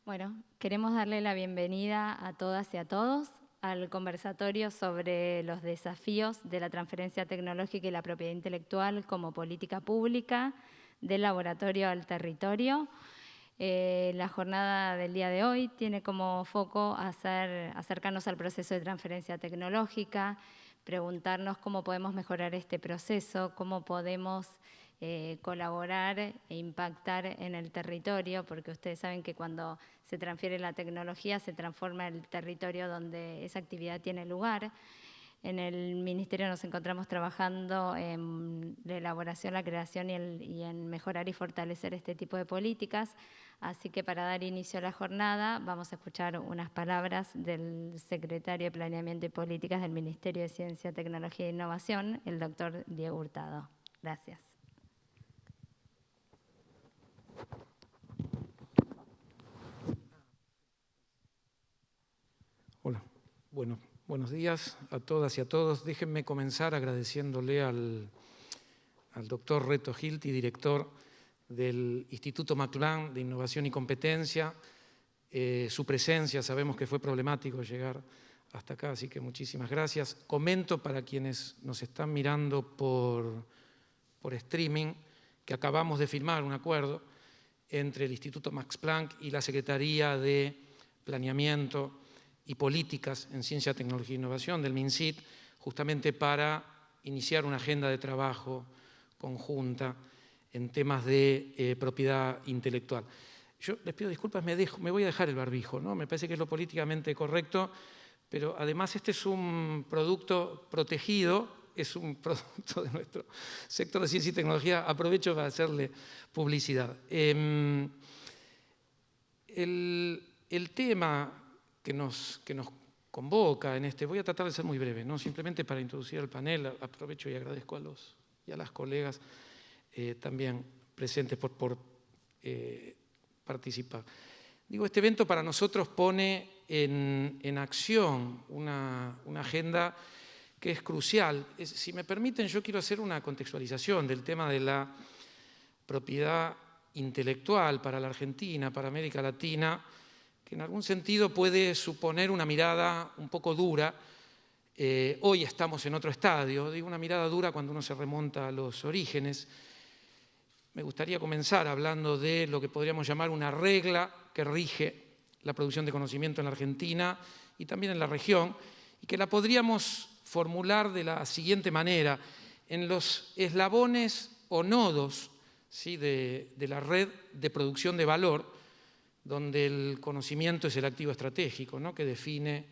Bueno, queremos darle la bienvenida a todas y a todos al conversatorio sobre los desafíos de la transferencia tecnológica y la propiedad intelectual como política pública del laboratorio al territorio. La jornada del día de hoy tiene como foco acercarnos al proceso de transferencia tecnológica, preguntarnos cómo podemos mejorar este proceso, cómo podemos colaborar e impactar en el territorio, porque ustedes saben que cuando se transfiere la tecnología se transforma el territorio donde esa actividad tiene lugar. En el Ministerio nos encontramos trabajando en la elaboración, la creación y en mejorar y fortalecer este tipo de políticas. Así que para dar inicio a la jornada vamos a escuchar unas palabras del secretario de Planeamiento y Políticas del Ministerio de Ciencia, Tecnología e Innovación, el doctor Diego Hurtado. Gracias. Hola, buenos días a todas y a todos. Déjenme comenzar agradeciéndole al doctor Reto Hilty, director del Instituto McLan de Innovación y Competencia, su presencia. Sabemos que fue problemático llegar hasta acá, así que muchísimas gracias. Comento para quienes nos están mirando por streaming que acabamos de firmar un acuerdo entre el Instituto Max Planck y la Secretaría de Planeamiento y Políticas en Ciencia, Tecnología e Innovación del MinCIT, justamente para iniciar una agenda de trabajo conjunta en temas de propiedad intelectual. Yo les pido disculpas, me voy a dejar el barbijo, ¿no? Me parece que es lo políticamente correcto, pero además este es un producto protegido, es un producto de nuestro sector de ciencia y tecnología. Aprovecho para hacerle publicidad. El tema que nos convoca en este, voy a tratar de ser muy breve, ¿no? Simplemente para introducir al panel, aprovecho y agradezco a las colegas también presentes por participar. Digo, este evento para nosotros pone en acción una agenda que es crucial. Si me permiten, yo quiero hacer una contextualización del tema de la propiedad intelectual para la Argentina, para América Latina, que en algún sentido puede suponer una mirada un poco dura. Hoy estamos en otro estadio, digo una mirada dura cuando uno se remonta a los orígenes. Me gustaría comenzar hablando de lo que podríamos llamar una regla que rige la producción de conocimiento en la Argentina y también en la región, y que la podríamos formular de la siguiente manera: en los eslabones o nodos, ¿sí?, de la red de producción de valor, donde el conocimiento es el activo estratégico, ¿no?, que define,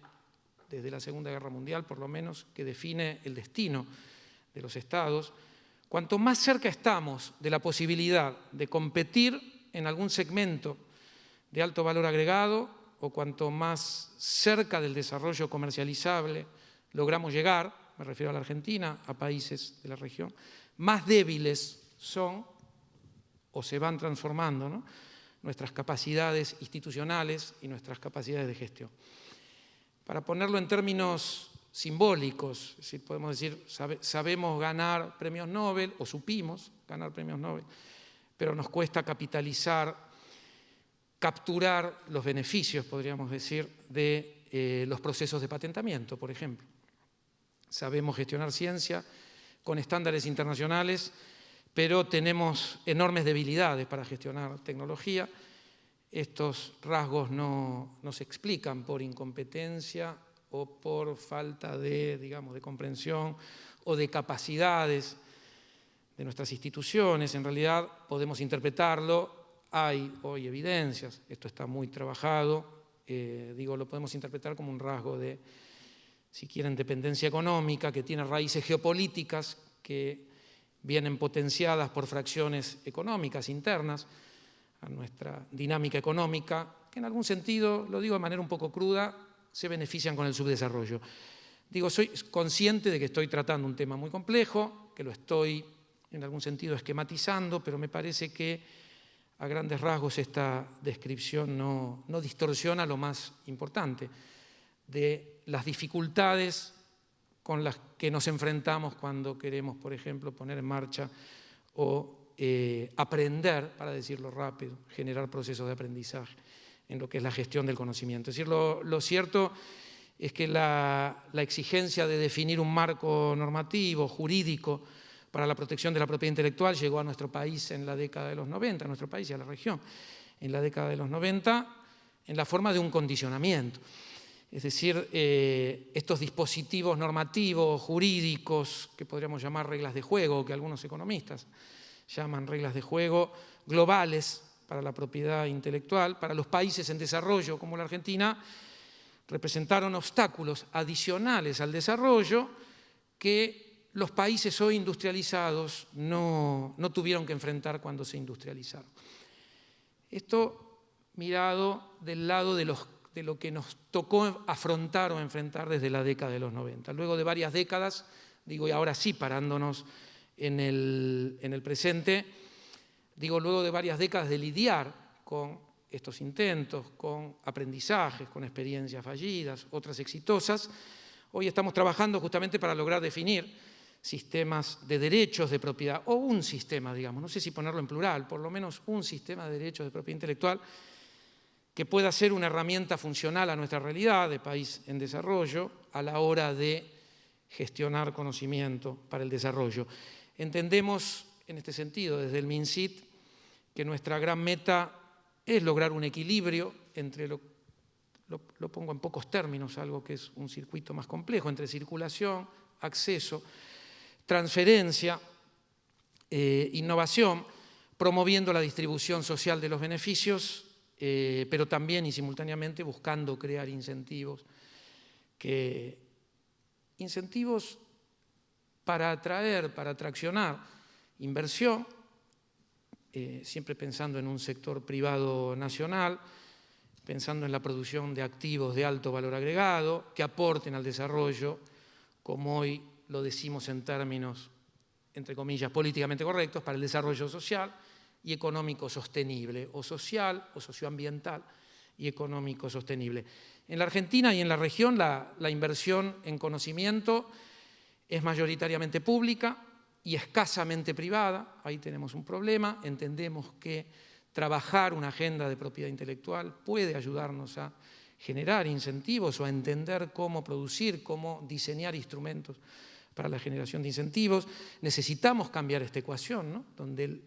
desde la Segunda Guerra Mundial por lo menos, que define el destino de los estados. Cuanto más cerca estamos de la posibilidad de competir en algún segmento de alto valor agregado, o cuanto más cerca del desarrollo comercializable logramos llegar, me refiero a la Argentina, a países de la región, más débiles son o se van transformando, ¿no?, nuestras capacidades institucionales y nuestras capacidades de gestión. Para ponerlo en términos simbólicos, es decir, podemos decir, sabemos ganar premios Nobel, o supimos ganar premios Nobel, pero nos cuesta capturar los beneficios, podríamos decir, de los procesos de patentamiento, por ejemplo. Sabemos gestionar ciencia con estándares internacionales, pero tenemos enormes debilidades para gestionar tecnología. Estos rasgos no se explican por incompetencia o por falta de, digamos, de comprensión o de capacidades de nuestras instituciones. En realidad podemos interpretarlo, hay hoy evidencias, esto está muy trabajado, lo podemos interpretar como un rasgo de, si quieren, dependencia económica, que tiene raíces geopolíticas que vienen potenciadas por fracciones económicas internas a nuestra dinámica económica, que en algún sentido, lo digo de manera un poco cruda, se benefician con el subdesarrollo. Soy consciente de que estoy tratando un tema muy complejo, que lo estoy en algún sentido esquematizando, pero me parece que a grandes rasgos esta descripción no distorsiona lo más importante de las dificultades con las que nos enfrentamos cuando queremos, por ejemplo, poner en marcha o aprender, para decirlo rápido, generar procesos de aprendizaje en lo que es la gestión del conocimiento. Es decir, lo cierto es que la exigencia de definir un marco normativo, jurídico, para la protección de la propiedad intelectual llegó a nuestro país en la década de los 90, a nuestro país y a la región, en la década de los 90, en la forma de un condicionamiento. Es decir, estos dispositivos normativos, jurídicos, que podríamos llamar reglas de juego, que algunos economistas llaman reglas de juego, globales para la propiedad intelectual, para los países en desarrollo como la Argentina, representaron obstáculos adicionales al desarrollo que los países hoy industrializados no tuvieron que enfrentar cuando se industrializaron. Esto mirado del lado de lo que nos tocó afrontar o enfrentar desde la década de los 90. Luego de varias décadas, digo, y ahora sí parándonos en el presente, digo, luego de varias décadas de lidiar con estos intentos, con aprendizajes, con experiencias fallidas, otras exitosas, hoy estamos trabajando justamente para lograr definir sistemas de derechos de propiedad, o un sistema, digamos, no sé si ponerlo en plural, por lo menos un sistema de derechos de propiedad intelectual que pueda ser una herramienta funcional a nuestra realidad de país en desarrollo a la hora de gestionar conocimiento para el desarrollo. Entendemos en este sentido desde el MinCit que nuestra gran meta es lograr un equilibrio entre lo pongo en pocos términos, algo que es un circuito más complejo, entre circulación, acceso, transferencia, innovación, promoviendo la distribución social de los beneficios, pero también y simultáneamente buscando crear incentivos para atraer, para atraccionar inversión, siempre pensando en un sector privado nacional, pensando en la producción de activos de alto valor agregado, que aporten al desarrollo, como hoy lo decimos en términos, entre comillas, políticamente correctos, para el desarrollo social y económico sostenible, o social o socioambiental y económico sostenible. En la Argentina y en la región la inversión en conocimiento es mayoritariamente pública y escasamente privada. Ahí tenemos un problema. Entendemos que trabajar una agenda de propiedad intelectual puede ayudarnos a generar incentivos o a entender cómo producir, cómo diseñar instrumentos para la generación de incentivos. Necesitamos cambiar esta ecuación, ¿no? Donde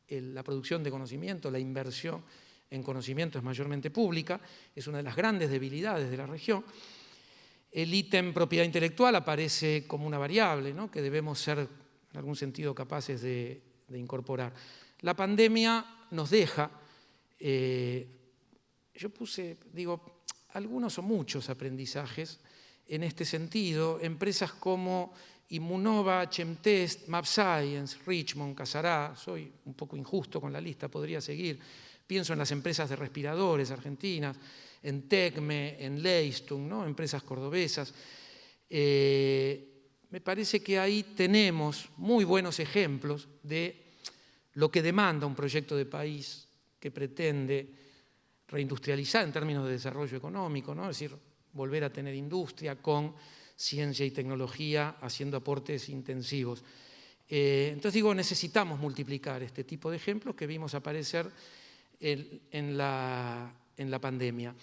la producción de conocimiento, la inversión en conocimiento es mayormente pública, es una de las grandes debilidades de la región. El ítem propiedad intelectual aparece como una variable, ¿no? Que debemos ser en algún sentido capaces de incorporar. La pandemia nos deja, yo puse, digo, algunos o muchos aprendizajes en este sentido. Empresas como Immunova, Chemtest, MapScience, Richmond, Casará, soy un poco injusto con la lista, podría seguir. Pienso en las empresas de respiradores argentinas, en Tecme, en Leistung, ¿no? Empresas cordobesas. Me parece que ahí tenemos muy buenos ejemplos de lo que demanda un proyecto de país que pretende reindustrializar en términos de desarrollo económico, ¿no? Es decir, volver a tener industria con ciencia y tecnología haciendo aportes intensivos. Entonces digo, necesitamos multiplicar este tipo de ejemplos que vimos aparecer en la pandemia.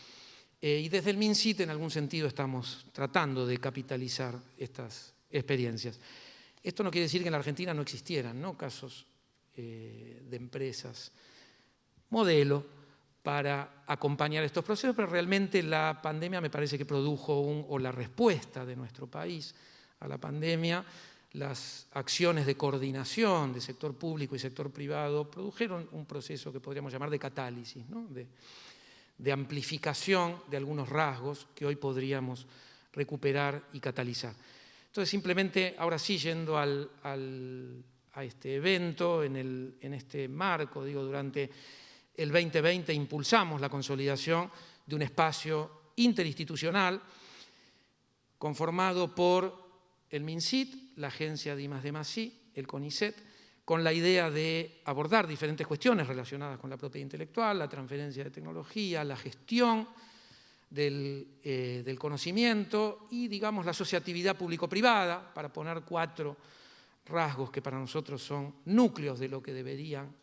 Y desde el MinCit en algún sentido estamos tratando de capitalizar estas experiencias. Esto no quiere decir que en la Argentina no existieran, ¿no? Casos de empresas modelo para acompañar estos procesos, pero realmente la pandemia me parece que produjo o la respuesta de nuestro país a la pandemia, las acciones de coordinación de sector público y sector privado produjeron un proceso que podríamos llamar de catálisis, ¿no? de amplificación de algunos rasgos que hoy podríamos recuperar y catalizar. Entonces, simplemente, ahora sí, yendo a este evento, en este marco, digo, durante el 2020 impulsamos la consolidación de un espacio interinstitucional conformado por el MinCit, la agencia de I+D+I, el CONICET, con la idea de abordar diferentes cuestiones relacionadas con la propiedad intelectual, la transferencia de tecnología, la gestión del conocimiento y, digamos, la asociatividad público-privada, para poner 4 rasgos que para nosotros son núcleos de lo que deberían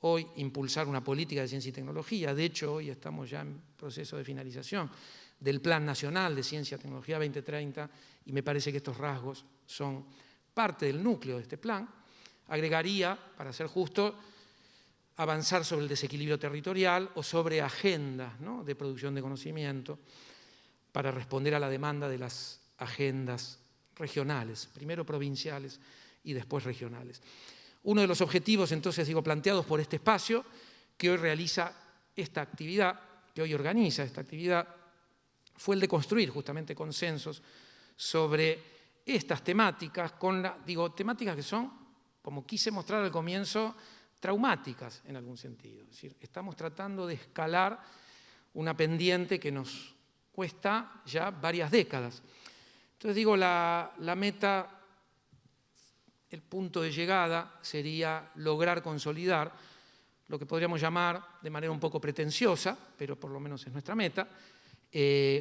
hoy impulsar una política de ciencia y tecnología. De hecho, hoy estamos ya en proceso de finalización del Plan Nacional de Ciencia y Tecnología 2030 y me parece que estos rasgos son parte del núcleo de este plan. Agregaría, para ser justo, avanzar sobre el desequilibrio territorial o sobre agendas, ¿no?, de producción de conocimiento para responder a la demanda de las agendas regionales, primero provinciales y después regionales. Uno de los objetivos, entonces, planteados por este espacio que hoy realiza esta actividad, que hoy organiza esta actividad, fue el de construir justamente consensos sobre estas temáticas, temáticas que son, como quise mostrar al comienzo, traumáticas en algún sentido. Es decir, estamos tratando de escalar una pendiente que nos cuesta ya varias décadas. Entonces la meta, el punto de llegada sería lograr consolidar lo que podríamos llamar, de manera un poco pretenciosa, pero por lo menos es nuestra meta,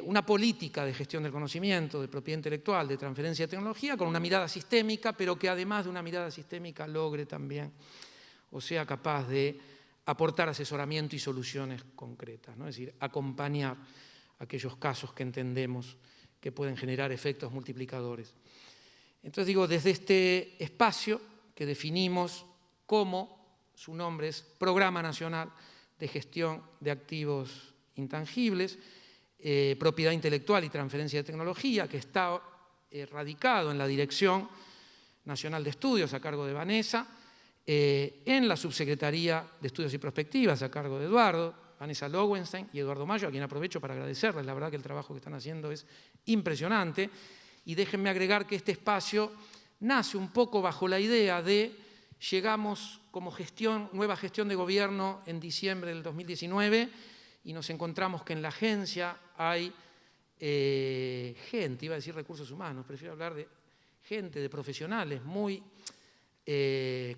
una política de gestión del conocimiento, de propiedad intelectual, de transferencia de tecnología, con una mirada sistémica, pero que además de una mirada sistémica logre también, o sea capaz de aportar asesoramiento y soluciones concretas, ¿no? Es decir, acompañar aquellos casos que entendemos que pueden generar efectos multiplicadores. Entonces desde este espacio que definimos como, su nombre es Programa Nacional de Gestión de Activos Intangibles, Propiedad Intelectual y Transferencia de Tecnología, que está radicado en la Dirección Nacional de Estudios a cargo de Vanessa, en la Subsecretaría de Estudios y Prospectivas a cargo de Eduardo, Vanessa Lowenstein y Eduardo Mayo, a quien aprovecho para agradecerles. La verdad que el trabajo que están haciendo es impresionante. Y déjenme agregar que este espacio nace un poco bajo la idea de llegamos como nueva gestión de gobierno en diciembre del 2019 y nos encontramos que en la agencia hay gente, iba a decir recursos humanos, prefiero hablar de gente, de profesionales muy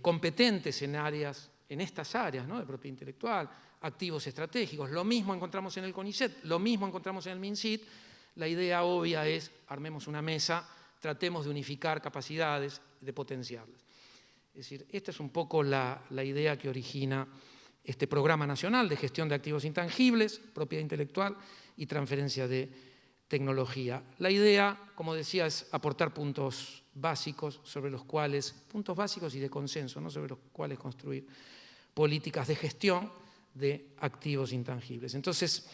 competentes en estas áreas, ¿no?, de propiedad intelectual, activos estratégicos. Lo mismo encontramos en el CONICET, lo mismo encontramos en el MinSIT. La idea obvia es, armemos una mesa, tratemos de unificar capacidades, de potenciarlas. Es decir, esta es un poco la idea que origina este Programa Nacional de Gestión de Activos Intangibles, Propiedad Intelectual y Transferencia de Tecnología. La idea, como decía, es aportar puntos básicos puntos básicos y de consenso, ¿no?, sobre los cuales construir políticas de gestión de activos intangibles. Entonces,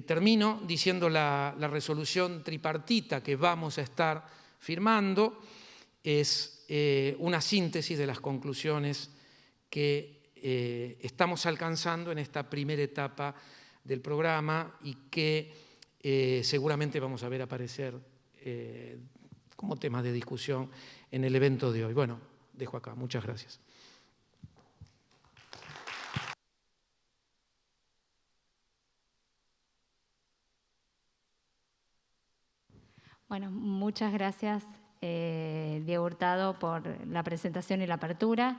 termino diciendo la resolución tripartita que vamos a estar firmando es una síntesis de las conclusiones que estamos alcanzando en esta primera etapa del programa y que seguramente vamos a ver aparecer como temas de discusión en el evento de hoy. Bueno, dejo acá. Muchas gracias. Bueno, muchas gracias, Diego Hurtado, por la presentación y la apertura.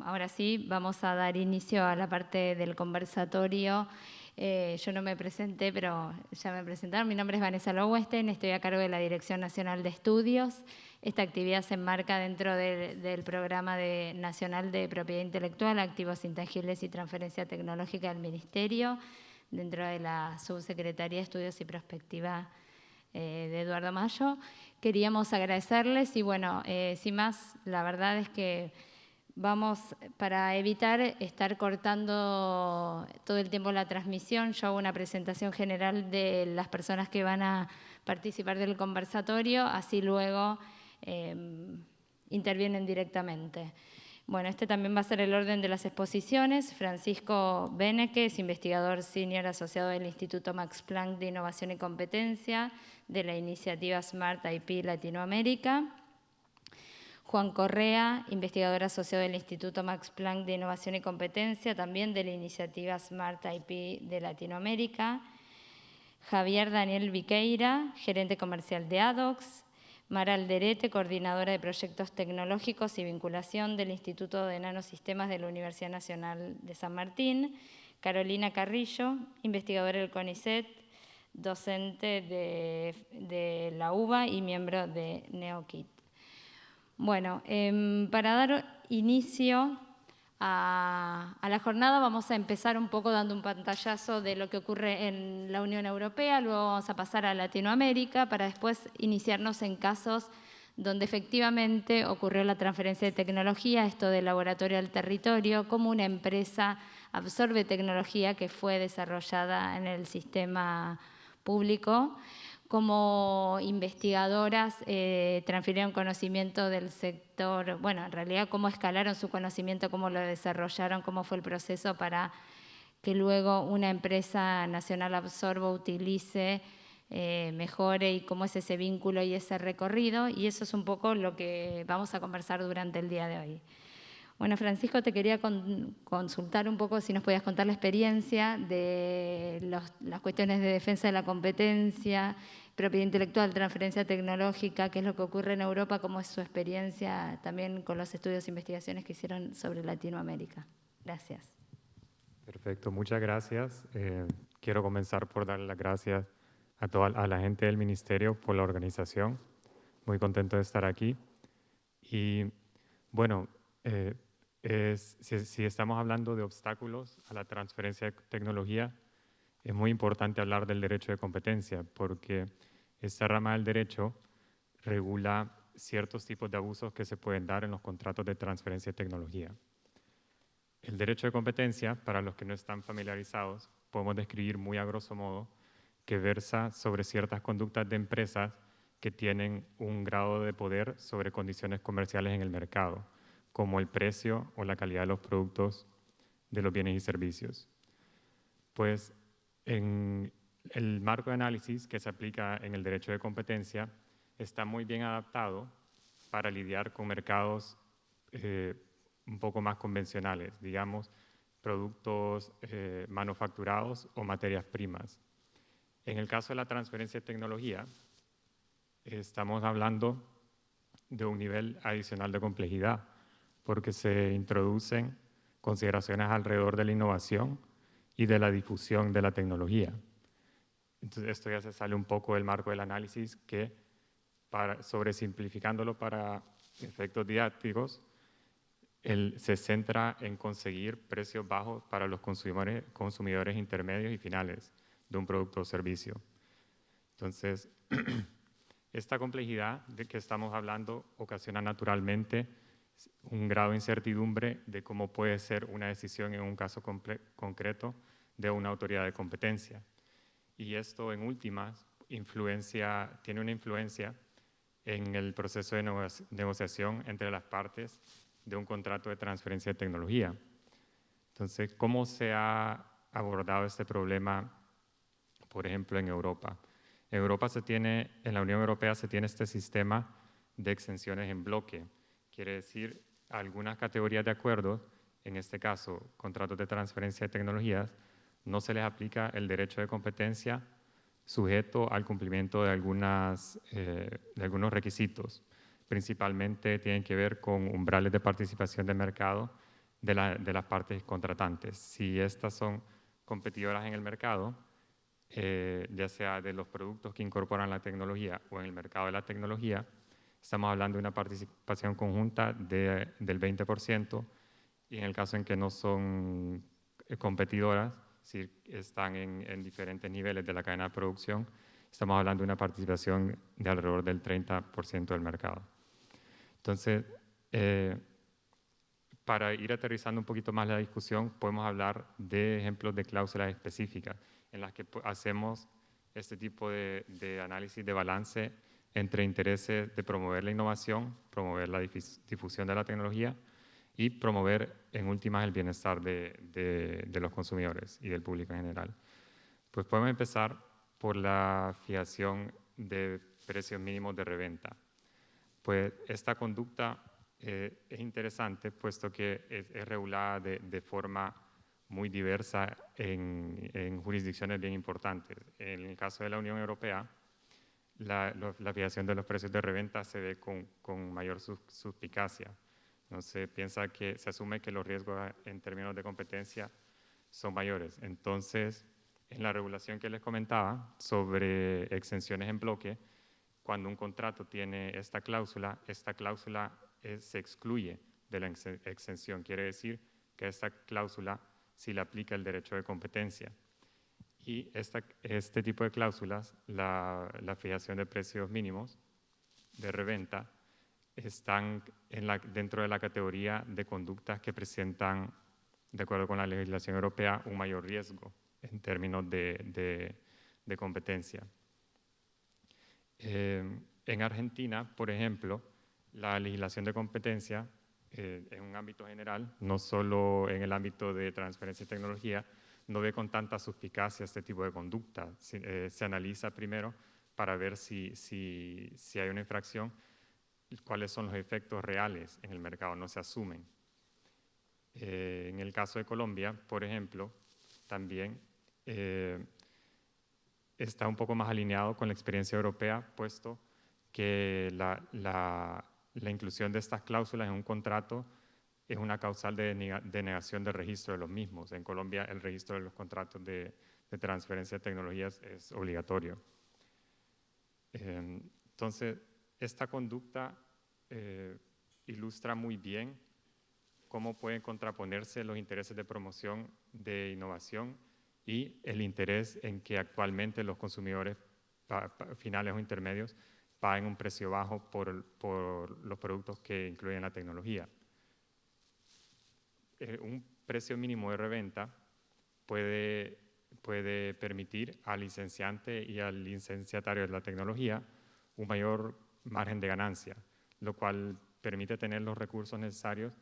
Ahora sí, vamos a dar inicio a la parte del conversatorio. Yo no me presenté, pero ya me presentaron. Mi nombre es Vanessa Lowenstein, estoy a cargo de la Dirección Nacional de Estudios. Esta actividad se enmarca dentro del Programa Nacional de Propiedad Intelectual, Activos Intangibles y Transferencia Tecnológica del Ministerio, dentro de la Subsecretaría de Estudios y Prospectiva de Eduardo Mayo. Queríamos agradecerles y bueno, sin más, la verdad es que vamos, para evitar estar cortando todo el tiempo la transmisión, yo hago una presentación general de las personas que van a participar del conversatorio, así luego intervienen directamente. Bueno, este también va a ser el orden de las exposiciones. Francisco Beneke es investigador senior asociado del Instituto Max Planck de Innovación y Competencia de la iniciativa Smart IP Latinoamérica. Juan Correa, investigador asociado del Instituto Max Planck de Innovación y Competencia, también de la iniciativa Smart IP de Latinoamérica. Javier Daniel Viqueira, gerente comercial de ADOX. Mara Alderete, coordinadora de proyectos tecnológicos y vinculación del Instituto de Nanosistemas de la Universidad Nacional de San Martín. Carolina Carrillo, investigadora del CONICET, docente de la UBA y miembro de NeoKit. Bueno, para dar inicio a la jornada. Vamos a empezar un poco dando un pantallazo de lo que ocurre en la Unión Europea, luego vamos a pasar a Latinoamérica para después iniciarnos en casos donde efectivamente ocurrió la transferencia de tecnología, esto de laboratorio al territorio, como una empresa absorbe tecnología que fue desarrollada en el sistema público. Como investigadoras transfirieron conocimiento del sector, bueno, en realidad cómo escalaron su conocimiento, cómo lo desarrollaron, cómo fue el proceso para que luego una empresa nacional absorba, utilice, mejore, y cómo es ese vínculo y ese recorrido. Y eso es un poco lo que vamos a conversar durante el día de hoy. Bueno, Francisco, te quería consultar un poco si nos podías contar la experiencia de las cuestiones de defensa de la competencia, propiedad intelectual, transferencia tecnológica, qué es lo que ocurre en Europa, cómo es su experiencia también con los estudios e investigaciones que hicieron sobre Latinoamérica. Gracias. Perfecto, muchas gracias. Quiero comenzar por dar las gracias a la gente del Ministerio por la organización. Muy contento de estar aquí. Y bueno, si estamos hablando de obstáculos a la transferencia de tecnología, es muy importante hablar del derecho de competencia, porque esta rama del derecho regula ciertos tipos de abusos que se pueden dar en los contratos de transferencia de tecnología. El derecho de competencia, para los que no están familiarizados, podemos describir muy a grosso modo que versa sobre ciertas conductas de empresas que tienen un grado de poder sobre condiciones comerciales en el mercado, como el precio o la calidad de los productos de los bienes y servicios. Pues en el marco de análisis que se aplica en el derecho de competencia está muy bien adaptado para lidiar con mercados un poco más convencionales, digamos, productos manufacturados o materias primas. En el caso de la transferencia de tecnología, estamos hablando de un nivel adicional de complejidad, porque se introducen consideraciones alrededor de la innovación y de la difusión de la tecnología. Entonces, esto ya se sale un poco del marco del análisis que, sobresimplificándolo para efectos didácticos, se centra en conseguir precios bajos para los consumidores intermedios y finales de un producto o servicio. Entonces, esta complejidad de que estamos hablando ocasiona naturalmente un grado de incertidumbre de cómo puede ser una decisión en un caso concreto de una autoridad de competencia. Y esto, en últimas, tiene una influencia en el proceso de negociación entre las partes de un contrato de transferencia de tecnología. Entonces, ¿cómo se ha abordado este problema, por ejemplo, en Europa? En la Unión Europea se tiene este sistema de exenciones en bloque. Quiere decir, algunas categorías de acuerdos, en este caso, contratos de transferencia de tecnologías, no se les aplica el derecho de competencia sujeto al cumplimiento de algunos requisitos. Principalmente tienen que ver con umbrales de participación de mercado de las partes contratantes. Si estas son competidoras en el mercado, ya sea de los productos que incorporan la tecnología o en el mercado de la tecnología, estamos hablando de una participación conjunta del 20%, y en el caso en que no son competidoras, si están en diferentes niveles de la cadena de producción, estamos hablando de una participación de alrededor del 30% del mercado. Entonces, para ir aterrizando un poquito más la discusión, podemos hablar de ejemplos de cláusulas específicas en las que hacemos este tipo de análisis de balance entre intereses de promover la innovación, promover la difusión de la tecnología y promover, en últimas, el bienestar de los consumidores y del público en general. Pues podemos empezar por la fijación de precios mínimos de reventa. Pues esta conducta es interesante, puesto que es regulada de forma muy diversa en jurisdicciones bien importantes. En el caso de la Unión Europea, la fijación de los precios de reventa se ve con mayor suspicacia. No se asume que los riesgos en términos de competencia son mayores. Entonces, en la regulación que les comentaba sobre exenciones en bloque, cuando un contrato tiene esta cláusula se excluye de la exención. Quiere decir que a esta cláusula sí le aplica el derecho de competencia. Y este tipo de cláusulas, la fijación de precios mínimos de reventa, están dentro de la categoría de conductas que presentan, de acuerdo con la legislación europea, un mayor riesgo en términos de competencia. En Argentina, por ejemplo, la legislación de competencia, en un ámbito general, no solo en el ámbito de transferencia y tecnología, no ve con tanta suspicacia este tipo de conducta. Se analiza primero para ver si hay una infracción, cuáles son los efectos reales en el mercado, no se asumen. En el caso de Colombia, por ejemplo, también está un poco más alineado con la experiencia europea, puesto que la inclusión de estas cláusulas en un contrato es una causal de negación del registro de los mismos. En Colombia el registro de los contratos de transferencia de tecnologías es obligatorio. Entonces, esta conducta ilustra muy bien cómo pueden contraponerse los intereses de promoción de innovación y el interés en que actualmente los consumidores finales o intermedios paguen un precio bajo por los productos que incluyen la tecnología. Un precio mínimo de reventa puede permitir al licenciante y al licenciatario de la tecnología un mayor margen de ganancia, lo cual permite tener los recursos necesarios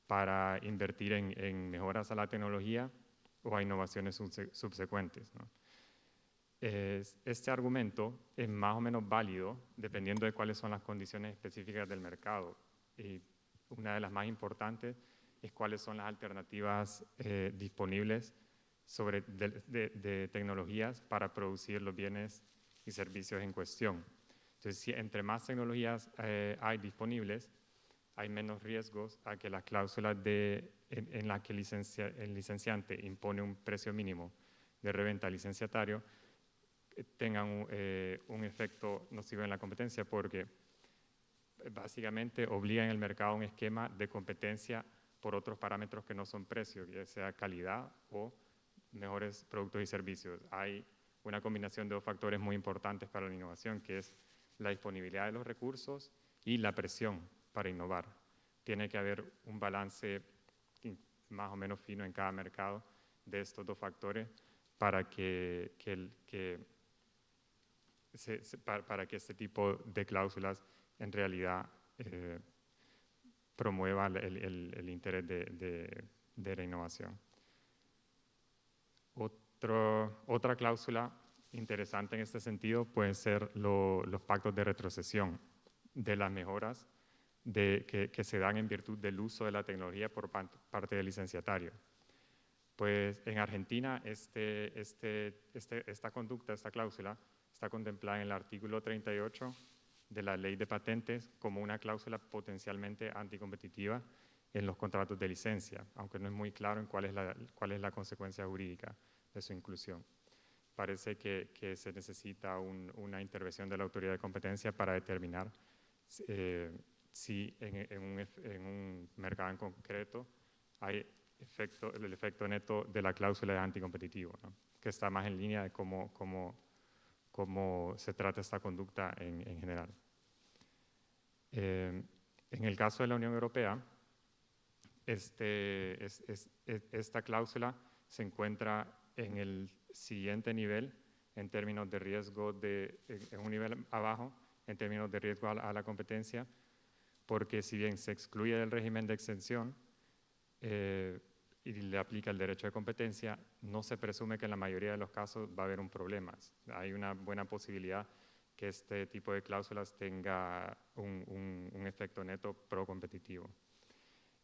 para invertir en mejoras a la tecnología o a innovaciones subsecuentes, ¿no? Este argumento es más o menos válido dependiendo de cuáles son las condiciones específicas del mercado. Y una de las más importantes es cuáles son las alternativas disponibles de tecnologías para producir los bienes y servicios en cuestión. Entonces, si entre más tecnologías hay disponibles, hay menos riesgos a que las cláusulas en las que el licenciante impone un precio mínimo de reventa al licenciatario tengan un efecto nocivo en la competencia, porque básicamente obligan el mercado a un esquema de competencia por otros parámetros que no son precios, ya sea calidad o mejores productos y servicios. Hay una combinación de dos factores muy importantes para la innovación, que es la disponibilidad de los recursos y la presión para innovar. Tiene que haber un balance más o menos fino en cada mercado de estos dos factores para que este tipo de cláusulas en realidad promueva el interés de la innovación. Otra cláusula interesante en este sentido pueden ser los pactos de retrocesión de las mejoras que se dan en virtud del uso de la tecnología por parte del licenciatario. Pues en Argentina esta conducta, esta cláusula, está contemplada en el artículo 38 de la Ley de Patentes como una cláusula potencialmente anticompetitiva en los contratos de licencia, aunque no es muy claro en cuál es la consecuencia jurídica de su inclusión. Parece que se necesita una intervención de la autoridad de competencia para determinar si en un mercado en concreto hay el efecto neto de la cláusula de anticompetitivo, ¿no? Que está más en línea de cómo se trata esta conducta en general. En el caso de la Unión Europea, esta cláusula se encuentra en el siguiente nivel en términos de riesgo, en un nivel abajo en términos de riesgo a la competencia, porque si bien se excluye del régimen de exención y le aplica el derecho de competencia, no se presume que en la mayoría de los casos va a haber un problema. Hay una buena posibilidad que este tipo de cláusulas tenga un efecto neto pro-competitivo.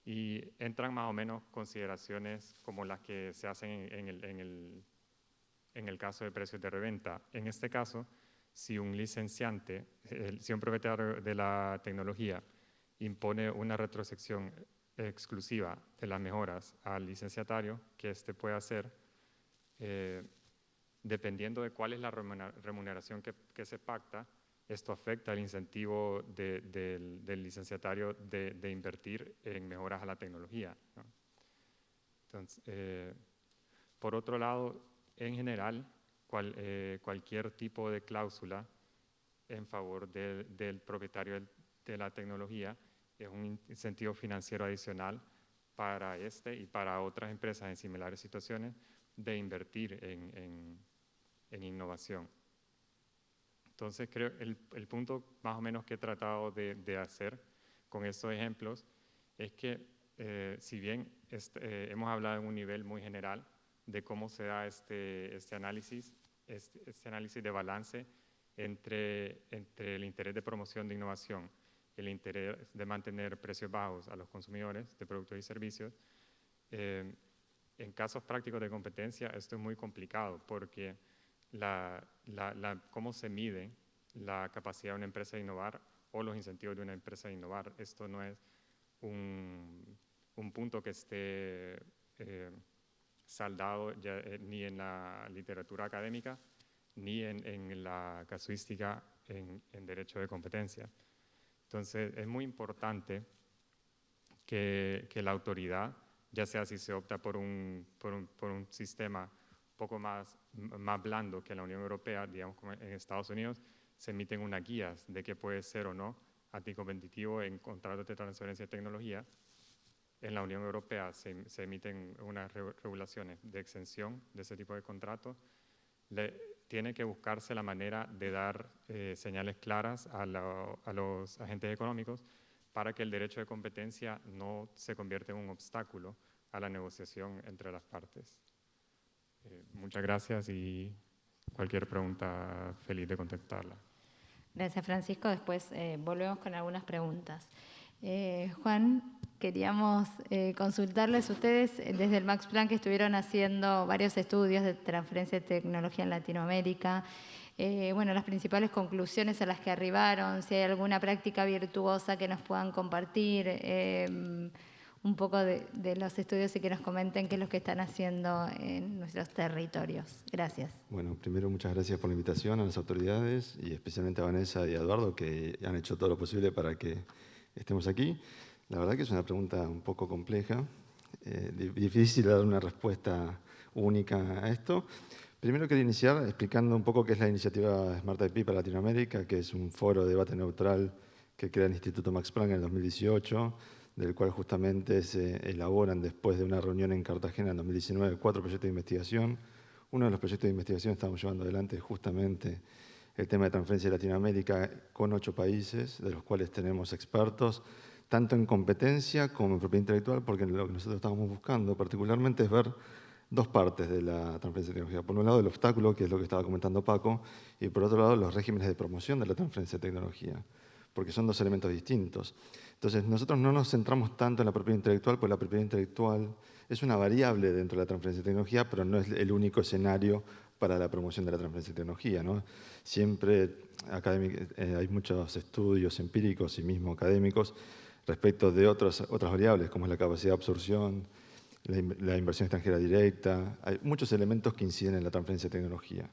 Y entran más o menos consideraciones como las que se hacen en el caso de precios de reventa. En este caso, si un licenciante, si un propietario de la tecnología impone una retrosección exclusiva de las mejoras al licenciatario, que éste puede hacer, dependiendo de cuál es la remuneración que se pacta, esto afecta el incentivo del licenciatario de invertir en mejoras a la tecnología, ¿no? Entonces, por otro lado, en general, cualquier tipo de cláusula en favor del propietario de la tecnología es un incentivo financiero adicional para y para otras empresas en similares situaciones de invertir en innovación. Entonces, creo el punto más o menos que he tratado de hacer con estos ejemplos es que si bien hemos hablado en un nivel muy general de cómo se da este análisis de balance entre el interés de promoción de innovación, el interés de mantener precios bajos a los consumidores de productos y servicios, en casos prácticos de competencia esto es muy complicado porque cómo se mide la capacidad de una empresa de innovar o los incentivos de una empresa de innovar. Esto no es un punto que esté saldado ya, ni en la literatura académica ni en la casuística en derecho de competencia. Entonces, es muy importante que la autoridad, ya sea si se opta por un sistema un poco más blando que la Unión Europea, digamos como en Estados Unidos, se emiten unas guías de qué puede ser o no anticompetitivo en contratos de transferencia de tecnología. En la Unión Europea se emiten unas regulaciones de exención de ese tipo de contratos. Tiene que buscarse la manera de dar señales claras a los agentes económicos para que el derecho de competencia no se convierta en un obstáculo a la negociación entre las partes. Muchas gracias y cualquier pregunta feliz de contestarla. Gracias, Francisco. Después volvemos con algunas preguntas. Juan, queríamos consultarles ustedes desde el Max Planck que estuvieron haciendo varios estudios de transferencia de tecnología en Latinoamérica. Bueno, las principales conclusiones a las que arribaron, si hay alguna práctica virtuosa que nos puedan compartir, un poco de los estudios y que nos comenten qué es lo que están haciendo en nuestros territorios. Gracias. Bueno, primero muchas gracias por la invitación a las autoridades y especialmente a Vanessa y a Eduardo que han hecho todo lo posible para que estemos aquí. La verdad que es una pregunta un poco compleja, difícil dar una respuesta única a esto. Primero quería iniciar explicando un poco qué es la iniciativa Smart IP para Latinoamérica, que es un foro de debate neutral que crea el Instituto Max Planck en el 2018, del cual justamente se elaboran después de una reunión en Cartagena en 2019 4 proyectos de investigación. Uno de los proyectos de investigación que estamos llevando adelante es justamente el tema de transferencia de Latinoamérica con 8 países, de los cuales tenemos expertos, tanto en competencia como en propiedad intelectual, porque lo que nosotros estamos buscando particularmente es ver dos partes de la transferencia de tecnología. Por un lado, el obstáculo, que es lo que estaba comentando Paco, y por otro lado, los regímenes de promoción de la transferencia de tecnología, porque son dos elementos distintos. Entonces, nosotros no nos centramos tanto en la propiedad intelectual, porque la propiedad intelectual es una variable dentro de la transferencia de tecnología, pero no es el único escenario para la promoción de la transferencia de tecnología, ¿no? Siempre hay muchos estudios empíricos y mismo académicos respecto de otras variables, como es la capacidad de absorción, la inversión extranjera directa. Hay muchos elementos que inciden en la transferencia de tecnología.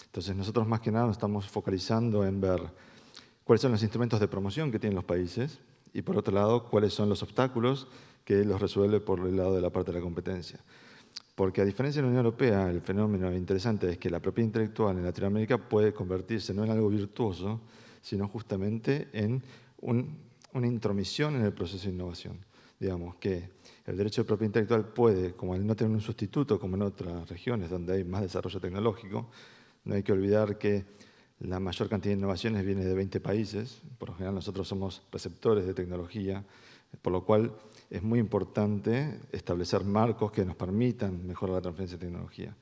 Entonces, nosotros más que nada nos estamos focalizando en ver cuáles son los instrumentos de promoción que tienen los países y, por otro lado, cuáles son los obstáculos que los resuelve por el lado de la parte de la competencia. Porque a diferencia de la Unión Europea, el fenómeno interesante es que la propiedad intelectual en Latinoamérica puede convertirse no en algo virtuoso, sino justamente en una intromisión en el proceso de innovación. Digamos que el derecho de propiedad intelectual puede, como al no tener un sustituto, como en otras regiones donde hay más desarrollo tecnológico, no hay que olvidar que la mayor cantidad de innovaciones viene de 20 países. Por lo general nosotros somos receptores de tecnología, por lo cual es muy importante establecer marcos que nos permitan mejorar la transferencia de tecnología.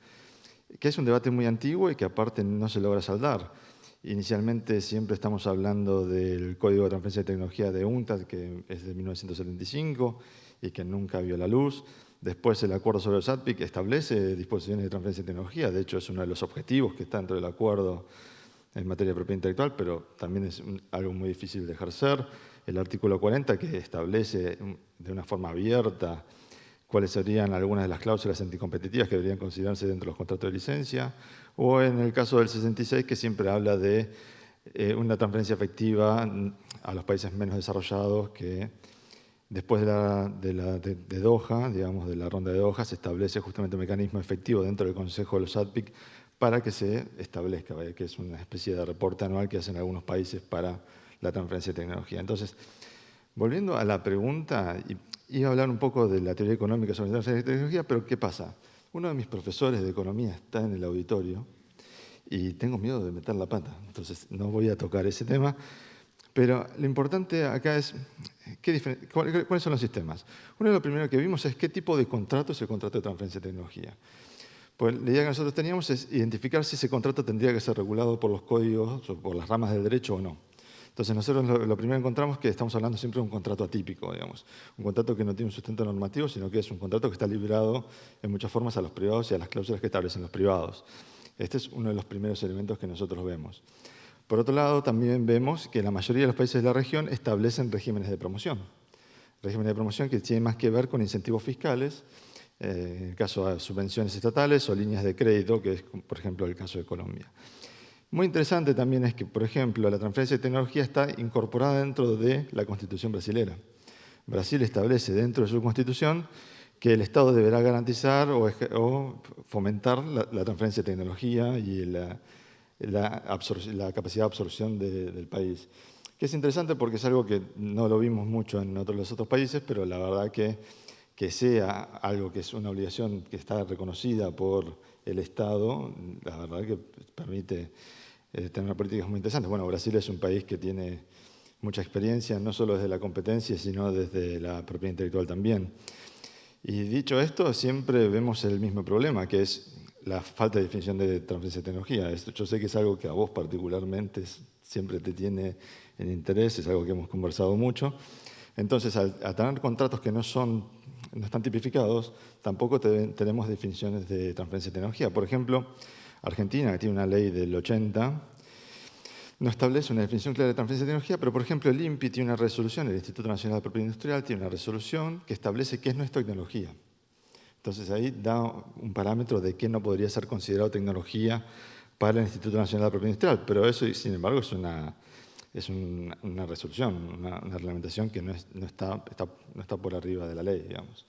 Que es un debate muy antiguo y que aparte no se logra saldar. Inicialmente siempre estamos hablando del Código de Transferencia de Tecnología de UNCTAD, que es de 1975 y que nunca vio la luz. Después el acuerdo sobre el SATPIC establece disposiciones de transferencia de tecnología. De hecho, es uno de los objetivos que está dentro del acuerdo en materia de propiedad intelectual, pero también es algo muy difícil de ejercer. El artículo 40, que establece de una forma abierta cuáles serían algunas de las cláusulas anticompetitivas que deberían considerarse dentro de los contratos de licencia, o en el caso del 66, que siempre habla de una transferencia efectiva a los países menos desarrollados que Después de Doha, digamos, de la ronda de Doha, se establece justamente un mecanismo efectivo dentro del Consejo de los ADPIC para que se establezca, ¿vale? Que es una especie de reporte anual que hacen algunos países para la transferencia de tecnología. Entonces, volviendo a la pregunta, iba a hablar un poco de la teoría económica sobre la transferencia de tecnología, pero ¿qué pasa? Uno de mis profesores de economía está en el auditorio y tengo miedo de meter la pata, entonces no voy a tocar ese tema. Pero lo importante acá es cuáles son los sistemas. Uno de los primeros que vimos es qué tipo de contrato es el contrato de transferencia de tecnología. Pues la idea que nosotros teníamos es identificar si ese contrato tendría que ser regulado por los códigos o por las ramas del derecho o no. Entonces nosotros lo primero que encontramos es que estamos hablando siempre de un contrato atípico, digamos. Un contrato que no tiene un sustento normativo, sino que es un contrato que está librado en muchas formas a los privados y a las cláusulas que establecen los privados. Este es uno de los primeros elementos que nosotros vemos. Por otro lado, también vemos que la mayoría de los países de la región establecen regímenes de promoción. Regímenes de promoción que tienen más que ver con incentivos fiscales, en el caso de subvenciones estatales o líneas de crédito, que es, por ejemplo, el caso de Colombia. Muy interesante también es que, por ejemplo, la transferencia de tecnología está incorporada dentro de la Constitución brasilera. Brasil establece dentro de su Constitución que el Estado deberá garantizar o fomentar la transferencia de tecnología y la capacidad de absorción del país. Que es interesante porque es algo que no lo vimos mucho en los otros países, pero la verdad que sea algo que es una obligación que está reconocida por el Estado, la verdad que permite tener políticas muy interesantes. Bueno, Brasil es un país que tiene mucha experiencia, no solo desde la competencia, sino desde la propiedad intelectual también. Y dicho esto, siempre vemos el mismo problema, que es la falta de definición de transferencia de tecnología. Yo sé que es algo que a vos particularmente siempre te tiene en interés, es algo que hemos conversado mucho. Entonces, al tener contratos que no están tipificados, tampoco tenemos definiciones de transferencia de tecnología. Por ejemplo, Argentina, que tiene una ley del 80, no establece una definición clara de transferencia de tecnología, pero por ejemplo el INPI tiene una resolución, el Instituto Nacional de Propiedad Industrial tiene una resolución que establece qué no es tecnología. Entonces ahí da un parámetro de qué no podría ser considerado tecnología para el Instituto Nacional de Propiedad Industrial, pero eso, sin embargo, es una resolución, una reglamentación que no está por arriba de la ley, digamos.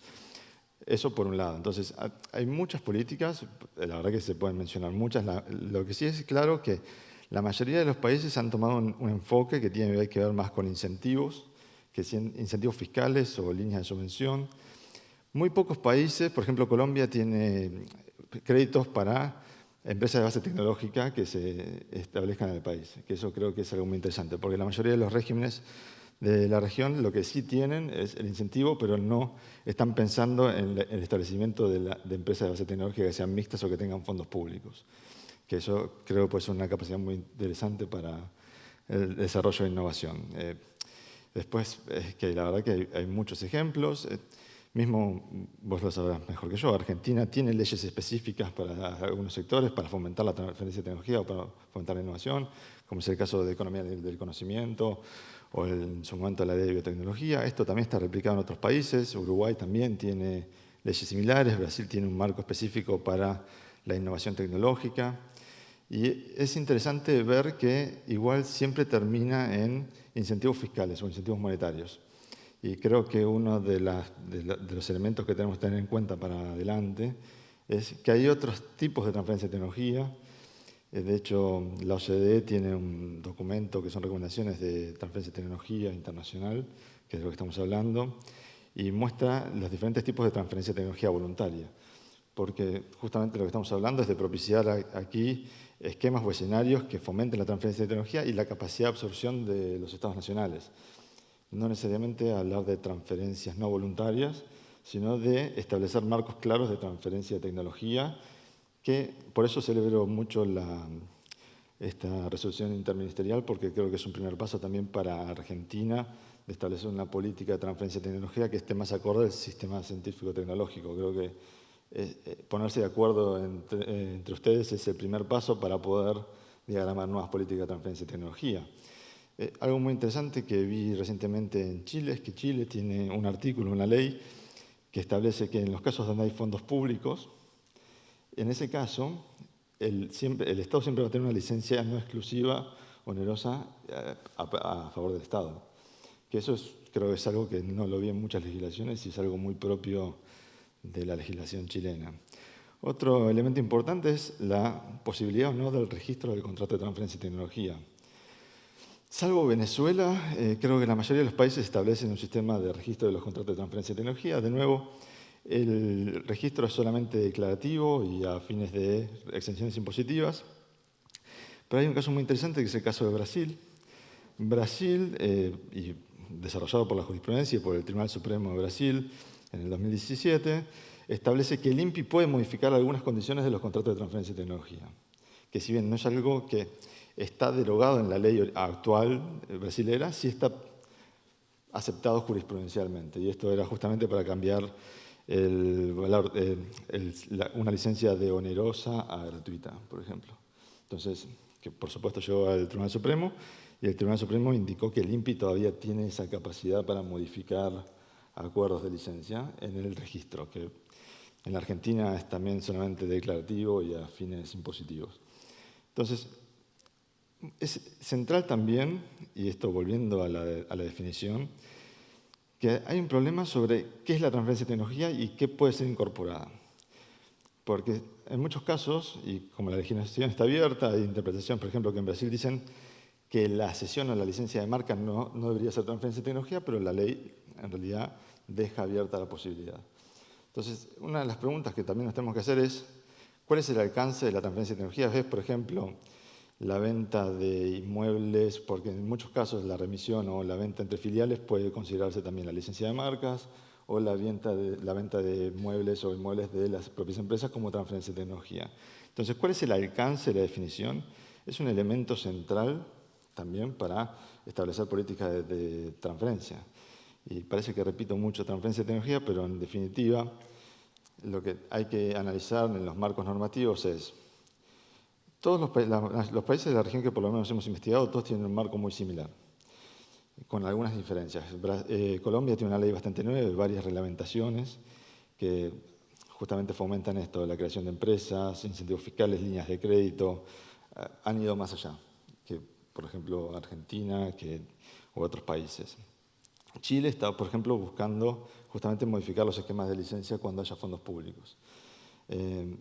Eso por un lado. Entonces, hay muchas políticas, la verdad que se pueden mencionar muchas. Lo que sí es claro que la mayoría de los países han tomado un enfoque que tiene que ver más con incentivos, incentivos fiscales o líneas de subvención. Muy pocos países, por ejemplo, Colombia tiene créditos para empresas de base tecnológica que se establezcan en el país, que eso creo que es algo muy interesante, porque la mayoría de los regímenes de la región lo que sí tienen es el incentivo, pero no están pensando en el establecimiento de empresas de base tecnológica que sean mixtas o que tengan fondos públicos. Que eso creo que puede ser una capacidad muy interesante para el desarrollo de innovación. Después, que la verdad que hay muchos ejemplos. Mismo vos lo sabrás mejor que yo, Argentina tiene leyes específicas para algunos sectores, para fomentar la transferencia de tecnología o para fomentar la innovación, como es el caso de economía del conocimiento o en su momento la ley de biotecnología. Esto también está replicado en otros países. Uruguay también tiene leyes similares. Brasil tiene un marco específico para la innovación tecnológica. Y es interesante ver que igual siempre termina en incentivos fiscales o incentivos monetarios. Y creo que uno de los elementos que tenemos que tener en cuenta para adelante es que hay otros tipos de transferencia de tecnología. De hecho, la OCDE tiene un documento que son recomendaciones de transferencia de tecnología internacional, que es de lo que estamos hablando, y muestra los diferentes tipos de transferencia de tecnología voluntaria. Porque justamente lo que estamos hablando es de propiciar aquí esquemas o escenarios que fomenten la transferencia de tecnología y la capacidad de absorción de los estados nacionales. No necesariamente hablar de transferencias no voluntarias, sino de establecer marcos claros de transferencia de tecnología, que por eso celebro mucho esta resolución interministerial, porque creo que es un primer paso también para Argentina de establecer una política de transferencia de tecnología que esté más acorde al sistema científico-tecnológico. Creo que ponerse de acuerdo entre ustedes es el primer paso para poder diagramar nuevas políticas de transferencia de tecnología. Algo muy interesante que vi recientemente en Chile es que Chile tiene un artículo, una ley, que establece que en los casos donde hay fondos públicos, en ese caso, el Estado siempre va a tener una licencia no exclusiva, onerosa, a favor del Estado. Que eso es creo que es algo que no lo vi en muchas legislaciones y es algo muy propio de la legislación chilena. Otro elemento importante es la posibilidad o no del registro del contrato de transferencia de tecnología. Salvo Venezuela, creo que la mayoría de los países establecen un sistema de registro de los contratos de transferencia de tecnología. De nuevo, el registro es solamente declarativo y a fines de exenciones impositivas. Pero hay un caso muy interesante que es el caso de Brasil. Brasil, y desarrollado por la jurisprudencia y por el Tribunal Supremo de Brasil en el 2017, establece que el INPI puede modificar algunas condiciones de los contratos de transferencia de tecnología, que si bien no es algo que está derogado en la ley actual brasilera, sí está aceptado jurisprudencialmente. Y esto era justamente para cambiar una licencia de onerosa a gratuita, por ejemplo. Entonces, que por supuesto llegó al Tribunal Supremo, y el Tribunal Supremo indicó que el INPI todavía tiene esa capacidad para modificar acuerdos de licencia en el registro, que en la Argentina es también solamente declarativo y a fines impositivos. Entonces, es central también, y esto volviendo a la definición, que hay un problema sobre qué es la transferencia de tecnología y qué puede ser incorporada. Porque en muchos casos, y como la legislación está abierta, hay interpretación, por ejemplo, que en Brasil dicen que la cesión o la licencia de marca no debería ser transferencia de tecnología, pero la ley en realidad deja abierta la posibilidad. Entonces, una de las preguntas que también nos tenemos que hacer es, ¿cuál es el alcance de la transferencia de tecnología? ¿Ves, por ejemplo, la venta de inmuebles? Porque en muchos casos la remisión o la venta entre filiales puede considerarse también la licencia de marcas o la venta de muebles o inmuebles de las propias empresas como transferencia de tecnología. Entonces, ¿cuál es el alcance de la definición? Es un elemento central también para establecer políticas de transferencia. Y parece que repito mucho transferencia de tecnología, pero en definitiva lo que hay que analizar en los marcos normativos es, todos los países de la región que por lo menos hemos investigado, todos tienen un marco muy similar, con algunas diferencias. Colombia tiene una ley bastante nueva, varias reglamentaciones que justamente fomentan esto, la creación de empresas, incentivos fiscales, líneas de crédito, han ido más allá que, por ejemplo, Argentina u otros países. Chile está, por ejemplo, buscando justamente modificar los esquemas de licencia cuando haya fondos públicos.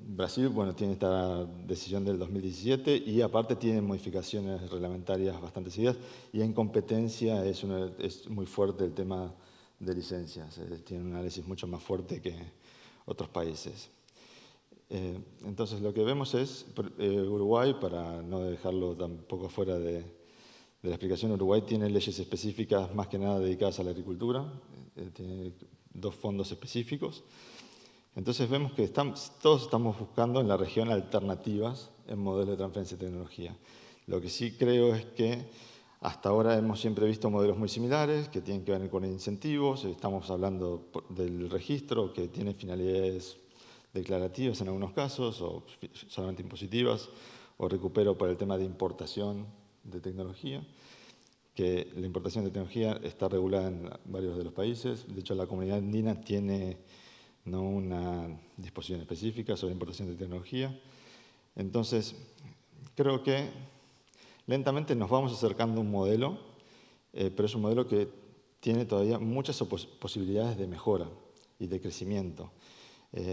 Brasil, bueno, tiene esta decisión del 2017 y aparte tiene modificaciones reglamentarias bastante seguidas y en competencia es muy fuerte el tema de licencias. Tiene un análisis mucho más fuerte que otros países. Entonces, lo que vemos es Uruguay, para no dejarlo tampoco fuera de la explicación, Uruguay tiene leyes específicas más que nada dedicadas a la agricultura, tiene 2 fondos específicos. Entonces vemos que todos estamos buscando en la región alternativas en modelos de transferencia de tecnología. Lo que sí creo es que hasta ahora hemos siempre visto modelos muy similares que tienen que ver con incentivos. Estamos hablando del registro que tiene finalidades declarativas en algunos casos o solamente impositivas, o recupero para el tema de importación de tecnología, que la importación de tecnología está regulada en varios de los países. De hecho, la comunidad andina tiene una disposición específica sobre importación de tecnología. Entonces, creo que lentamente nos vamos acercando a un modelo, pero es un modelo que tiene todavía muchas posibilidades de mejora y de crecimiento.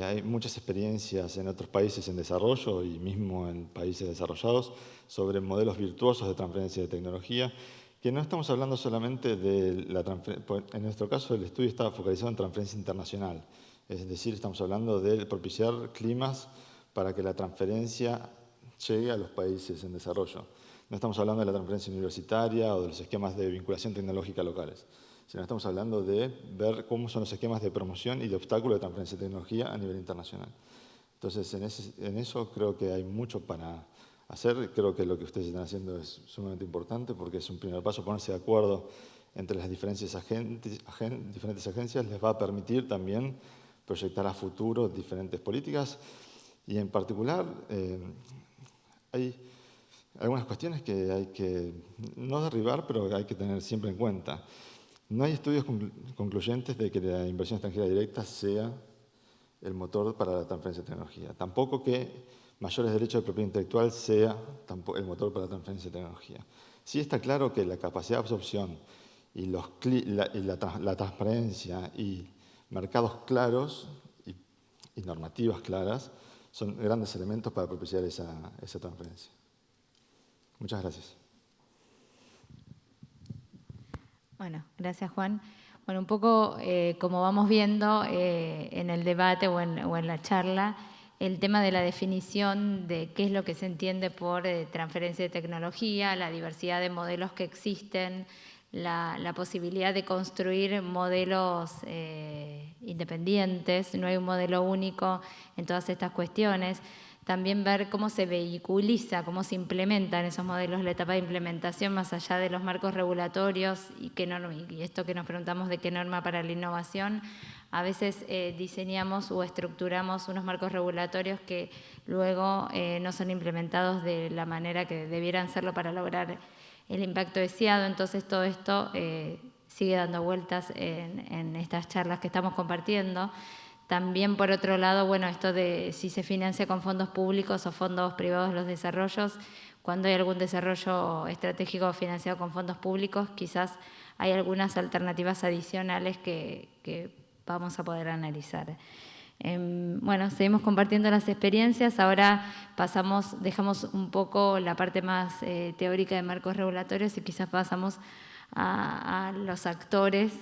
Hay muchas experiencias en otros países en desarrollo y mismo en países desarrollados sobre modelos virtuosos de transferencia de tecnología, que no estamos hablando solamente de la transferencia. En nuestro caso, el estudio está focalizado en transferencia internacional. Es decir, estamos hablando de propiciar climas para que la transferencia llegue a los países en desarrollo. No estamos hablando de la transferencia universitaria o de los esquemas de vinculación tecnológica locales, sino estamos hablando de ver cómo son los esquemas de promoción y de obstáculos de transferencia de tecnología a nivel internacional. Entonces, en eso creo que hay mucho para hacer. Creo que lo que ustedes están haciendo es sumamente importante porque es un primer paso. Ponerse de acuerdo entre las diferentes agencias les va a permitir también proyectar a futuro diferentes políticas y en particular hay algunas cuestiones que hay que no derribar, pero hay que tener siempre en cuenta. No hay estudios concluyentes de que la inversión extranjera directa sea el motor para la transferencia de tecnología. Tampoco que mayores derechos de propiedad intelectual sea el motor para la transferencia de tecnología. Sí está claro que la capacidad de absorción y la transparencia y mercados claros y normativas claras son grandes elementos para propiciar esa transferencia. Muchas gracias. Bueno, gracias, Juan. Bueno, un poco como vamos viendo en el debate o en la charla, el tema de la definición de qué es lo que se entiende por transferencia de tecnología, la diversidad de modelos que existen, la posibilidad de construir modelos independientes, no hay un modelo único en todas estas cuestiones. También ver cómo se vehiculiza, cómo se implementan esos modelos, la etapa de implementación más allá de los marcos regulatorios y esto que nos preguntamos de qué norma para la innovación. A veces diseñamos o estructuramos unos marcos regulatorios que luego no son implementados de la manera que debieran serlo para lograr el impacto deseado. Entonces todo esto sigue dando vueltas en estas charlas que estamos compartiendo. También, por otro lado, bueno, esto de si se financia con fondos públicos o fondos privados los desarrollos, cuando hay algún desarrollo estratégico financiado con fondos públicos, quizás hay algunas alternativas adicionales que vamos a poder analizar. Bueno, seguimos compartiendo las experiencias. Ahora dejamos un poco la parte más teórica de marcos regulatorios y quizás pasamos a los actores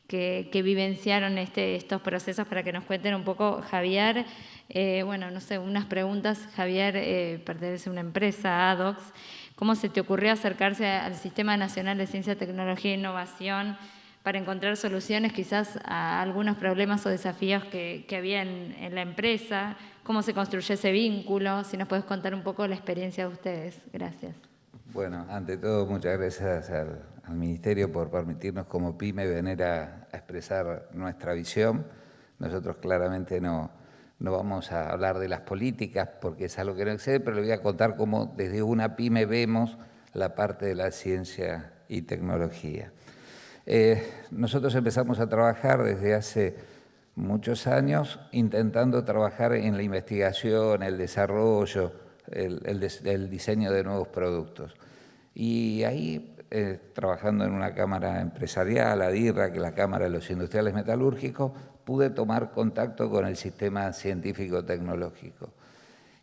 que vivenciaron estos procesos para que nos cuenten un poco. Javier, bueno, no sé, unas preguntas. Javier pertenece a una empresa, ADOX. ¿Cómo se te ocurrió acercarse al Sistema Nacional de Ciencia, Tecnología e Innovación para encontrar soluciones quizás a algunos problemas o desafíos que había en la empresa? ¿Cómo se construyó ese vínculo? Si nos puedes contar un poco la experiencia de ustedes. Gracias. Bueno, ante todo, muchas gracias al Ministerio por permitirnos como PYME venir a expresar nuestra visión. Nosotros claramente no vamos a hablar de las políticas porque es algo que no excede, pero le voy a contar cómo desde una PYME vemos la parte de la ciencia y tecnología. Nosotros empezamos a trabajar desde hace muchos años intentando trabajar en la investigación, el desarrollo, el diseño de nuevos productos. Y ahí, trabajando en una cámara empresarial, ADIRRA, que es la Cámara de los Industriales Metalúrgicos, pude tomar contacto con el sistema científico-tecnológico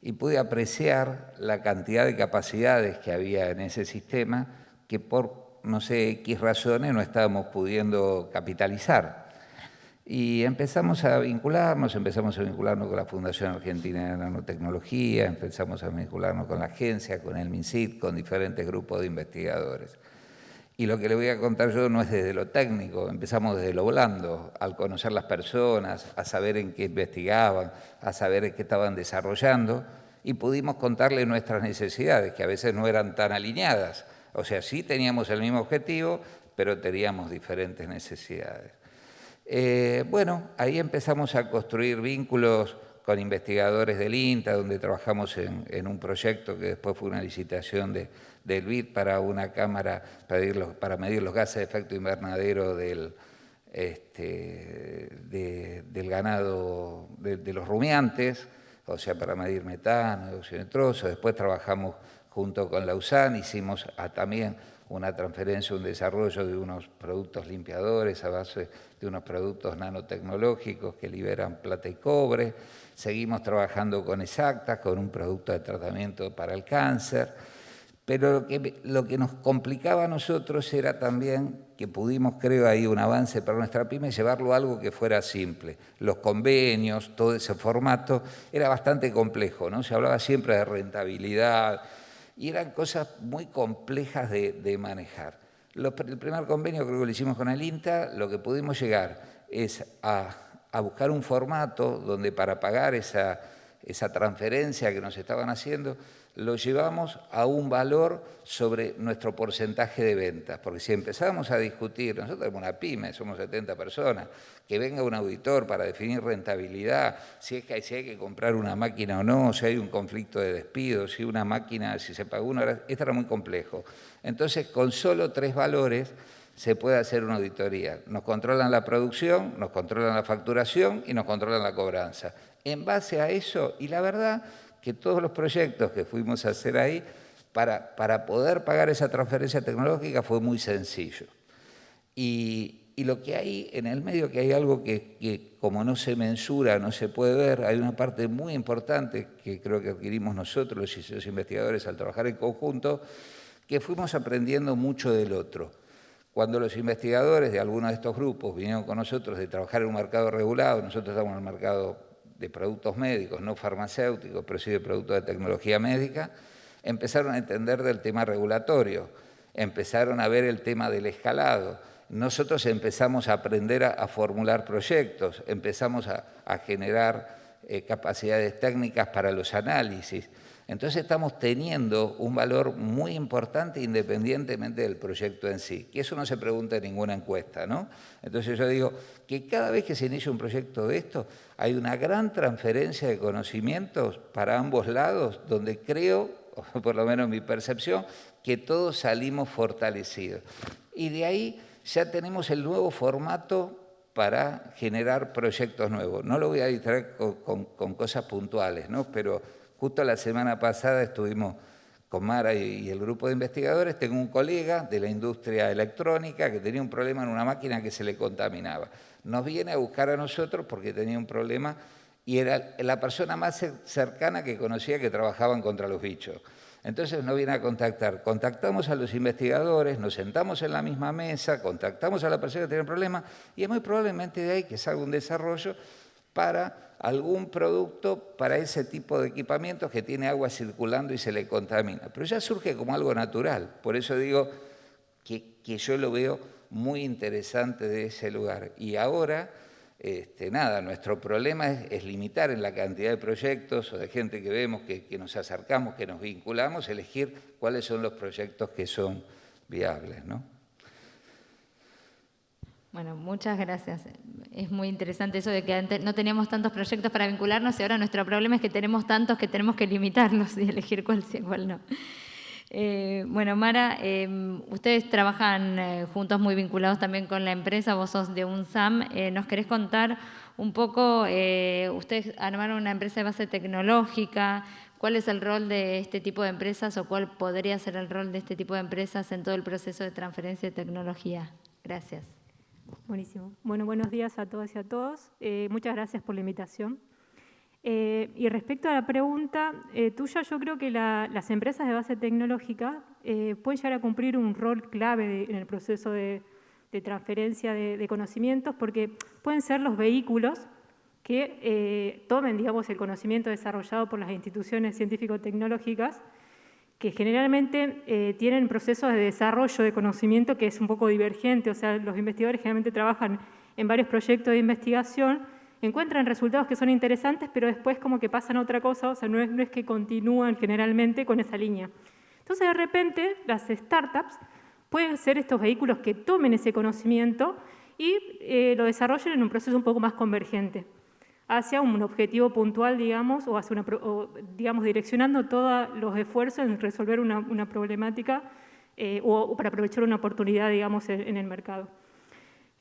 y pude apreciar la cantidad de capacidades que había en ese sistema que por, no sé, X razones no estábamos pudiendo capitalizar. Y empezamos a vincularnos con la Fundación Argentina de Nanotecnología, empezamos a vincularnos con la agencia, con el MINCIT, con diferentes grupos de investigadores. Y lo que le voy a contar yo no es desde lo técnico, empezamos desde lo blando, al conocer las personas, a saber en qué investigaban, a saber en qué estaban desarrollando, y pudimos contarle nuestras necesidades, que a veces no eran tan alineadas. O sea, sí teníamos el mismo objetivo, pero teníamos diferentes necesidades. Bueno, ahí empezamos a construir vínculos con investigadores del INTA, donde trabajamos en un proyecto que después fue una licitación del BID para una cámara para medir los gases de efecto invernadero del ganado, de los rumiantes, o sea, para medir metano, dióxido de nitroso. Después trabajamos junto con la USAN, hicimos también una transferencia, un desarrollo de unos productos limpiadores a base de unos productos nanotecnológicos que liberan plata y cobre. Seguimos trabajando con Exacta, con un producto de tratamiento para el cáncer. Pero lo que nos complicaba a nosotros era también que pudimos, creo, ahí un avance para nuestra PYME, llevarlo a algo que fuera simple. Los convenios, todo ese formato, era bastante complejo, ¿no? Se hablaba siempre de rentabilidad y eran cosas muy complejas de manejar. El primer convenio creo que lo hicimos con el INTA, lo que pudimos llegar es a buscar un formato donde para pagar esa transferencia que nos estaban haciendo, lo llevamos a un valor sobre nuestro porcentaje de ventas. Porque si empezábamos a discutir, nosotros somos una PYME, somos 70 personas, que venga un auditor para definir rentabilidad, si hay que comprar una máquina o no, si hay un conflicto de despido, si una máquina, si se pagó una hora, esto era muy complejo. Entonces, con solo 3 valores se puede hacer una auditoría. Nos controlan la producción, nos controlan la facturación y nos controlan la cobranza. En base a eso, y la verdad que todos los proyectos que fuimos a hacer ahí, para poder pagar esa transferencia tecnológica fue muy sencillo. Y lo que hay en el medio, que hay algo que como no se mensura, no se puede ver, hay una parte muy importante que creo que adquirimos nosotros, los investigadores, al trabajar en conjunto, que fuimos aprendiendo mucho del otro. Cuando los investigadores de algunos de estos grupos vinieron con nosotros de trabajar en un mercado regulado, nosotros estamos en el mercado de productos médicos, no farmacéuticos, pero sí de productos de tecnología médica, empezaron a entender del tema regulatorio, empezaron a ver el tema del escalado. Nosotros empezamos a aprender a formular proyectos, empezamos a generar capacidades técnicas para los análisis. Entonces estamos teniendo un valor muy importante independientemente del proyecto en sí, que eso no se pregunta en ninguna encuesta, ¿no? Entonces yo digo que cada vez que se inicia un proyecto de esto, hay una gran transferencia de conocimientos para ambos lados, donde creo, o por lo menos mi percepción, que todos salimos fortalecidos. Y de ahí ya tenemos el nuevo formato para generar proyectos nuevos. No lo voy a distraer con cosas puntuales, ¿no? Pero justo la semana pasada estuvimos con Mara y el grupo de investigadores. Tengo un colega de la industria electrónica que tenía un problema en una máquina que se le contaminaba. Nos viene a buscar a nosotros porque tenía un problema y era la persona más cercana que conocía que trabajaban contra los bichos. Entonces nos viene a contactar. Contactamos a los investigadores, nos sentamos en la misma mesa, contactamos a la persona que tiene el problema y es muy probablemente de ahí que salga un desarrollo para algún producto para ese tipo de equipamientos que tiene agua circulando y se le contamina. Pero ya surge como algo natural. Por eso digo que yo lo veo muy interesante de ese lugar. Y ahora, nada, nuestro problema es limitar en la cantidad de proyectos o de gente que vemos, que nos acercamos, que nos vinculamos, elegir cuáles son los proyectos que son viables, ¿no? Bueno, muchas gracias. Es muy interesante eso de que antes no teníamos tantos proyectos para vincularnos y ahora nuestro problema es que tenemos tantos que tenemos que limitarlos y elegir cuál sí y cuál no. Bueno, Mara, ustedes trabajan juntos muy vinculados también con la empresa, vos sos de UNSAM. ¿Nos querés contar un poco, ustedes armaron una empresa de base tecnológica, cuál es el rol de este tipo de empresas o cuál podría ser el rol de este tipo de empresas en todo el proceso de transferencia de tecnología? Gracias. Buenísimo. Bueno, buenos días a todas y a todos. Muchas gracias por la invitación. Y respecto a la pregunta tuya, yo creo que las empresas de base tecnológica pueden llegar a cumplir un rol clave en el proceso de transferencia de conocimientos, porque pueden ser los vehículos que tomen, digamos, el conocimiento desarrollado por las instituciones científico-tecnológicas, que generalmente tienen procesos de desarrollo de conocimiento que es un poco divergente. O sea, los investigadores generalmente trabajan en varios proyectos de investigación, encuentran resultados que son interesantes, pero después como que pasan a otra cosa, o sea, no es que continúan generalmente con esa línea. Entonces, de repente, las startups pueden ser estos vehículos que tomen ese conocimiento y lo desarrollen en un proceso un poco más convergente, hacia un objetivo puntual, digamos, o digamos, direccionando todos los esfuerzos en resolver una problemática o para aprovechar una oportunidad, digamos, en el mercado.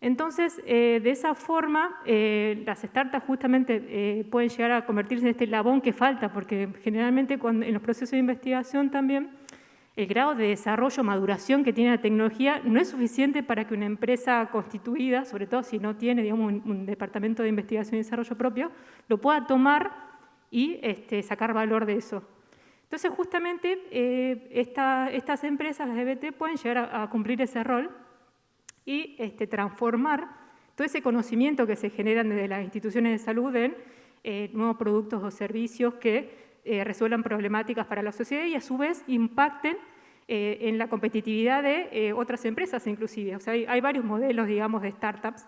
Entonces, de esa forma, las startups justamente pueden llegar a convertirse en este eslabón que falta, porque generalmente en los procesos de investigación también el grado de desarrollo, maduración que tiene la tecnología no es suficiente para que una empresa constituida, sobre todo si no tiene, digamos, un departamento de investigación y desarrollo propio, lo pueda tomar y sacar valor de eso. Entonces, justamente, estas empresas, las EBT, pueden llegar a cumplir ese rol y transformar todo ese conocimiento que se generan desde las instituciones de salud en nuevos productos o servicios que resuelvan problemáticas para la sociedad y a su vez impacten en la competitividad de otras empresas inclusive. O sea, hay varios modelos, digamos, de startups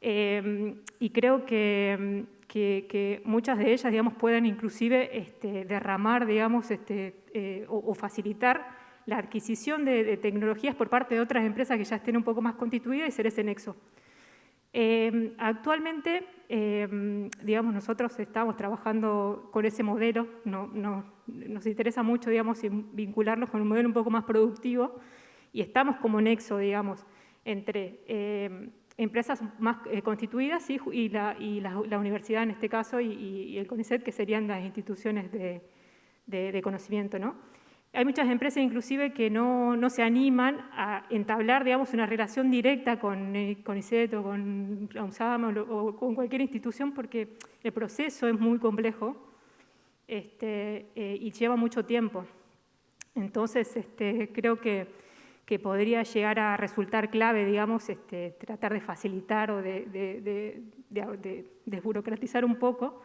y creo que muchas de ellas, digamos, pueden inclusive derramar, digamos, o facilitar la adquisición de tecnologías por parte de otras empresas que ya estén un poco más constituidas y ser ese nexo. Actualmente, digamos, nosotros estamos trabajando con ese modelo, nos interesa mucho, digamos, vincularlos con un modelo un poco más productivo y estamos como nexo, digamos, entre empresas más constituidas y la universidad en este caso y el CONICET, que serían las instituciones de conocimiento, ¿no? Hay muchas empresas inclusive que no se animan a entablar, digamos, una relación directa con ICET o con la UNSAM o con cualquier institución porque el proceso es muy complejo y lleva mucho tiempo. Entonces, creo que podría llegar a resultar clave, digamos, tratar de facilitar o de desburocratizar un poco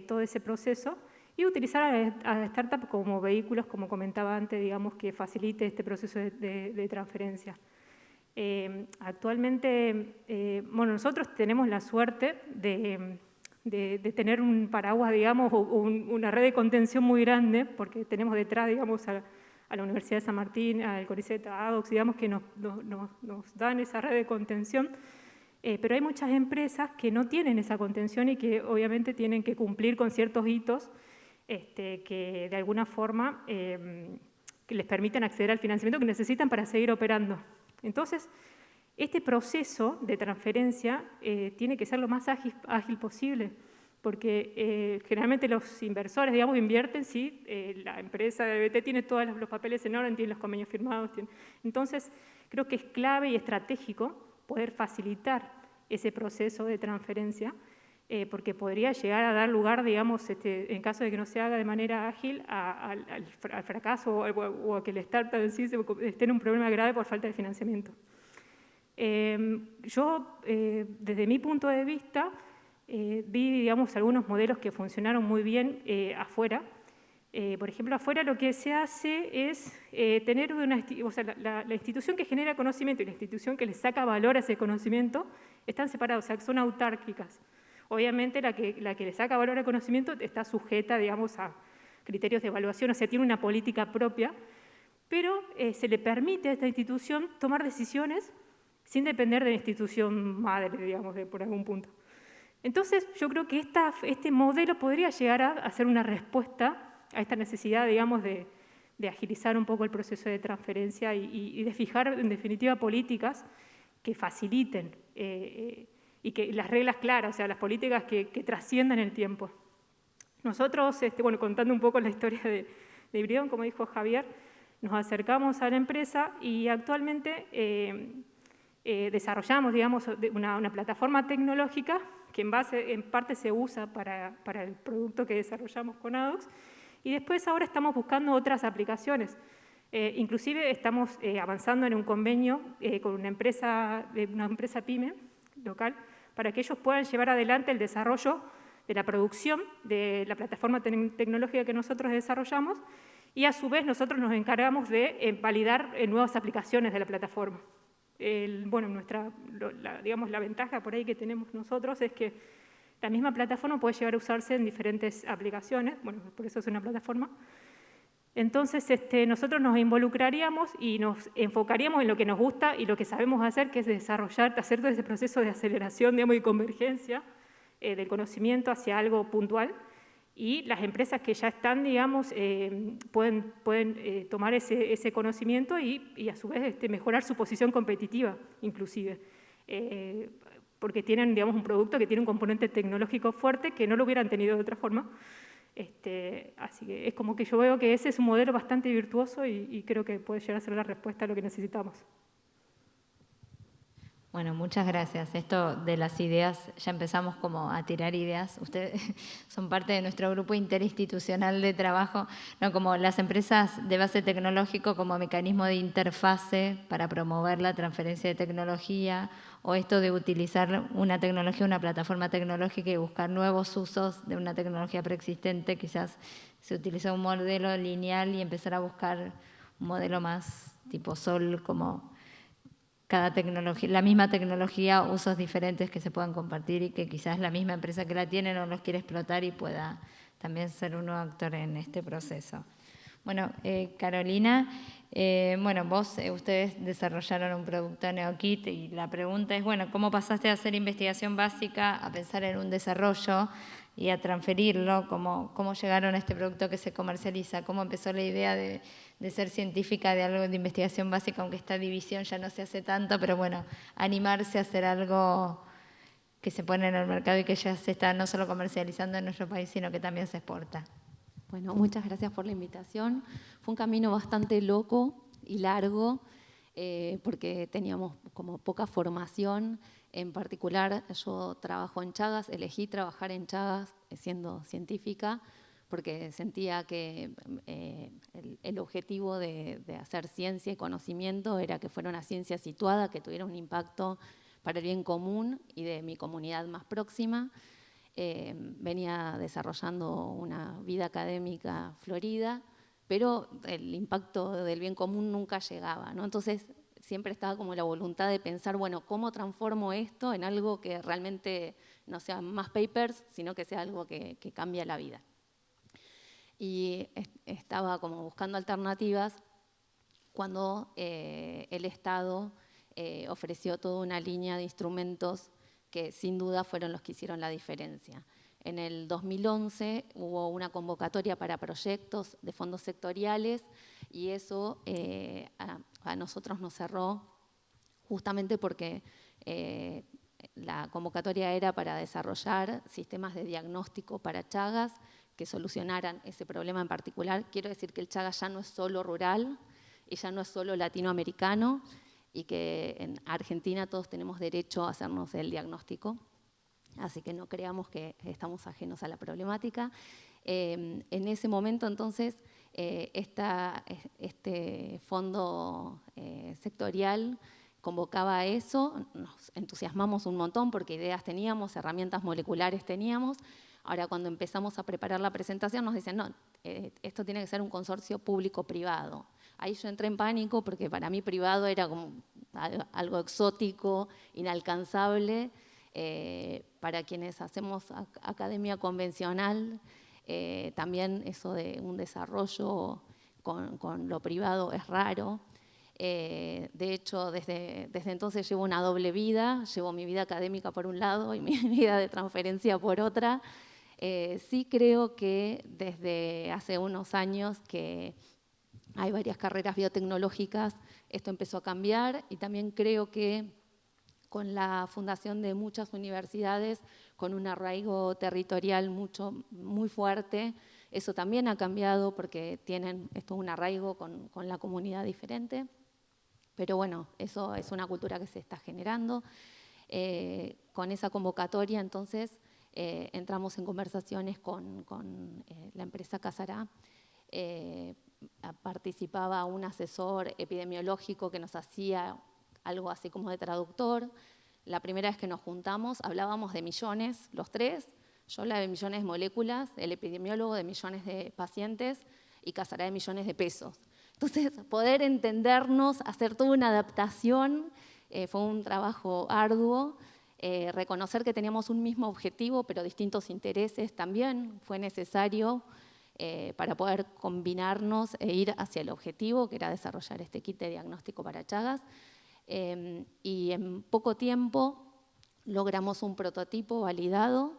todo ese proceso y utilizar a la startup como vehículos, como comentaba antes, digamos, que facilite este proceso de transferencia. Actualmente, bueno, nosotros tenemos la suerte de tener un paraguas, digamos, o una red de contención muy grande, porque tenemos detrás, digamos, a la Universidad de San Martín, al CONICET, a ADOX, digamos, que nos dan esa red de contención. Pero hay muchas empresas que no tienen esa contención y que obviamente tienen que cumplir con ciertos hitos que de alguna forma que les permiten acceder al financiamiento que necesitan para seguir operando. Entonces, este proceso de transferencia tiene que ser lo más ágil posible, porque generalmente los inversores, digamos, invierten si la empresa de BT tiene todos los papeles en orden, tiene los convenios firmados. Entonces, creo que es clave y estratégico poder facilitar ese proceso de transferencia, porque podría llegar a dar lugar, digamos, en caso de que no se haga de manera ágil, al fracaso o a que el startup en sí esté en un problema grave por falta de financiamiento. Yo, desde mi punto de vista, vi, digamos, algunos modelos que funcionaron muy bien afuera. Por ejemplo, afuera lo que se hace es tener la institución que genera conocimiento y la institución que le saca valor a ese conocimiento están separados, o sea, son autárquicas. Obviamente la que le saca valor al conocimiento está sujeta, digamos, a criterios de evaluación, o sea, tiene una política propia, pero se le permite a esta institución tomar decisiones sin depender de la institución madre, digamos, por algún punto. Entonces, yo creo que este modelo podría llegar a ser una respuesta a esta necesidad, digamos, de agilizar un poco el proceso de transferencia y de fijar, en definitiva, políticas que faciliten y que las reglas claras, o sea, las políticas que trasciendan el tiempo. Nosotros, bueno, contando un poco la historia de Hibridón, como dijo Javier, nos acercamos a la empresa y actualmente desarrollamos, digamos, una plataforma tecnológica que en parte se usa para el producto que desarrollamos con ADOX, y después ahora estamos buscando otras aplicaciones. Inclusive estamos avanzando en un convenio con una empresa PYME local para que ellos puedan llevar adelante el desarrollo de la producción de la plataforma tecnológica que nosotros desarrollamos y a su vez nosotros nos encargamos de validar nuevas aplicaciones de la plataforma. Bueno, digamos, la ventaja por ahí que tenemos nosotros es que la misma plataforma puede llegar a usarse en diferentes aplicaciones, bueno, por eso es una plataforma. Entonces, nosotros nos involucraríamos y nos enfocaríamos en lo que nos gusta y lo que sabemos hacer, que es hacer todo ese proceso de aceleración, digamos, y convergencia del conocimiento hacia algo puntual. Y las empresas que ya están, digamos, pueden tomar ese conocimiento y a su vez mejorar su posición competitiva, inclusive. Porque tienen, digamos, un producto que tiene un componente tecnológico fuerte que no lo hubieran tenido de otra forma. Así que es como que yo veo que ese es un modelo bastante virtuoso y creo que puede llegar a ser la respuesta a lo que necesitamos. Bueno, muchas gracias. Esto de las ideas, ya empezamos como a tirar ideas. Ustedes son parte de nuestro grupo interinstitucional de trabajo, ¿no? Como las empresas de base tecnológico como mecanismo de interfase para promover la transferencia de tecnología, o esto de utilizar una tecnología, una plataforma tecnológica y buscar nuevos usos de una tecnología preexistente. Quizás se utiliza un modelo lineal y empezar a buscar un modelo más tipo SOL, como cada tecnología, la misma tecnología, usos diferentes que se puedan compartir y que quizás la misma empresa que la tiene no los quiere explotar y pueda también ser un nuevo actor en este proceso. Bueno, Carolina, bueno, ustedes desarrollaron un producto NeoKit y la pregunta es, bueno, ¿cómo pasaste a hacer investigación básica a pensar en un desarrollo y a transferirlo? ¿Cómo llegaron a este producto que se comercializa? ¿Cómo empezó la idea de ser científica de algo de investigación básica, aunque esta división ya no se hace tanto, pero bueno, animarse a hacer algo que se pone en el mercado y que ya se está no solo comercializando en nuestro país, sino que también se exporta? Bueno, muchas gracias por la invitación. Fue un camino bastante loco y largo porque teníamos como poca formación. En particular, yo trabajo en Chagas, elegí trabajar en Chagas siendo científica porque sentía que el objetivo de hacer ciencia y conocimiento era que fuera una ciencia situada, que tuviera un impacto para el bien común y de mi comunidad más próxima. Venía desarrollando una vida académica florida, pero el impacto del bien común nunca llegaba, ¿no? Entonces, siempre estaba como la voluntad de pensar, bueno, ¿cómo transformo esto en algo que realmente no sea más papers, sino que sea algo que cambie la vida? Y estaba como buscando alternativas cuando el Estado ofreció toda una línea de instrumentos que sin duda fueron los que hicieron la diferencia. En el 2011 hubo una convocatoria para proyectos de fondos sectoriales y eso a nosotros nos cerró justamente porque la convocatoria era para desarrollar sistemas de diagnóstico para Chagas que solucionaran ese problema en particular. Quiero decir que el Chagas ya no es solo rural y ya no es solo latinoamericano, y que en Argentina todos tenemos derecho a hacernos el diagnóstico, así que no creamos que estamos ajenos a la problemática. En ese momento, entonces, este fondo sectorial convocaba a eso, nos entusiasmamos un montón porque ideas teníamos, herramientas moleculares teníamos. Ahora, cuando empezamos a preparar la presentación, nos dicen, no, esto tiene que ser un consorcio público-privado. Ahí yo entré en pánico porque para mí privado era como algo exótico, inalcanzable. Para quienes hacemos academia convencional, también eso de un desarrollo con lo privado es raro. De hecho, desde entonces llevo una doble vida, llevo mi vida académica por un lado y mi vida de transferencia por otra. Sí creo que desde hace unos años que hay varias carreras biotecnológicas, esto empezó a cambiar y también creo que con la fundación de muchas universidades, con un arraigo territorial muy fuerte, eso también ha cambiado porque tienen un arraigo con la comunidad diferente. Pero bueno, eso es una cultura que se está generando. Con esa convocatoria, entonces, entramos en conversaciones con la empresa Casará. Participaba un asesor epidemiológico que nos hacía algo así como de traductor. La primera vez que nos juntamos hablábamos de millones, los tres. Yo hablaba de millones de moléculas, el epidemiólogo de millones de pacientes y Casará de millones de pesos. Entonces, poder entendernos, hacer toda una adaptación, fue un trabajo arduo. Reconocer que teníamos un mismo objetivo, pero distintos intereses también fue necesario para poder combinarnos e ir hacia el objetivo, que era desarrollar este kit de diagnóstico para Chagas. Y en poco tiempo logramos un prototipo validado,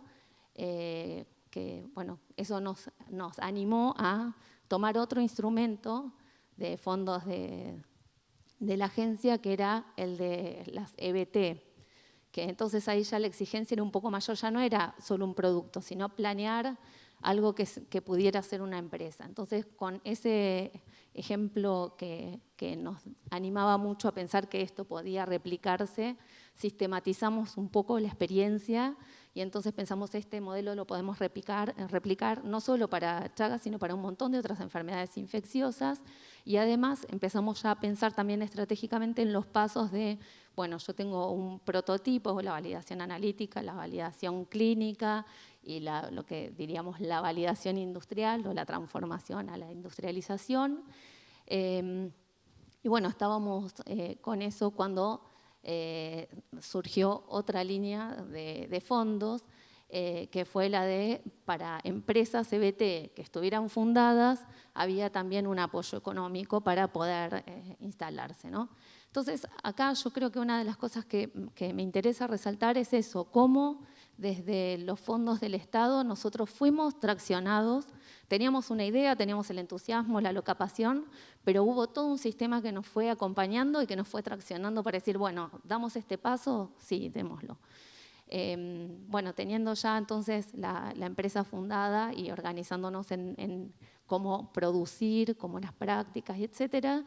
que bueno, eso nos animó a tomar otro instrumento de fondos de la agencia, que era el de las EBT, que entonces ahí ya la exigencia era un poco mayor, ya no era solo un producto, sino planear algo que pudiera ser una empresa. Entonces, con ese ejemplo que nos animaba mucho a pensar que esto podía replicarse, sistematizamos un poco la experiencia y entonces pensamos este modelo lo podemos replicar no solo para Chagas, sino para un montón de otras enfermedades infecciosas. Y además empezamos ya a pensar también estratégicamente en los pasos de, bueno, yo tengo un prototipo, la validación analítica, la validación clínica y lo que diríamos la validación industrial o la transformación a la industrialización. Y bueno, estábamos con eso cuando surgió otra línea de fondos, que fue la de, para empresas CBT que estuvieran fundadas, había también un apoyo económico para poder instalarse, ¿no? Entonces, acá yo creo que una de las cosas que me interesa resaltar es eso, cómo desde los fondos del Estado nosotros fuimos traccionados, teníamos una idea, teníamos el entusiasmo, la locapación, pero hubo todo un sistema que nos fue acompañando y que nos fue traccionando para decir, bueno, ¿damos este paso? Sí, démoslo. Bueno, teniendo ya entonces la empresa fundada y organizándonos en cómo producir, cómo las prácticas, etcétera,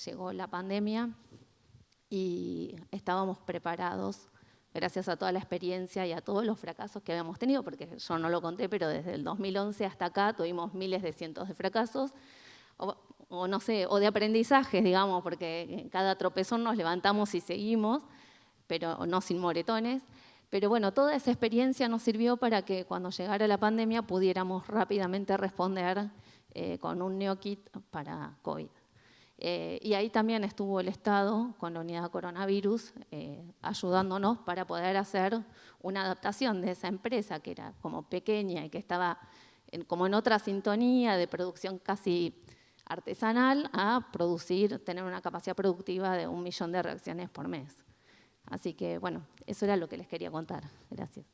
llegó la pandemia y estábamos preparados gracias a toda la experiencia y a todos los fracasos que habíamos tenido, porque yo no lo conté, pero desde el 2011 hasta acá tuvimos miles de cientos de fracasos, o no sé, o de aprendizajes, digamos, porque en cada tropezón nos levantamos y seguimos, pero no sin moretones. Pero bueno, toda esa experiencia nos sirvió para que cuando llegara la pandemia pudiéramos rápidamente responder con un NeoKit para COVID. Y ahí también estuvo el Estado con la unidad coronavirus ayudándonos para poder hacer una adaptación de esa empresa que era como pequeña y que estaba como en otra sintonía de producción casi artesanal a producir, tener una capacidad productiva de 1 millón de reacciones por mes. Así que, bueno, eso era lo que les quería contar. Gracias.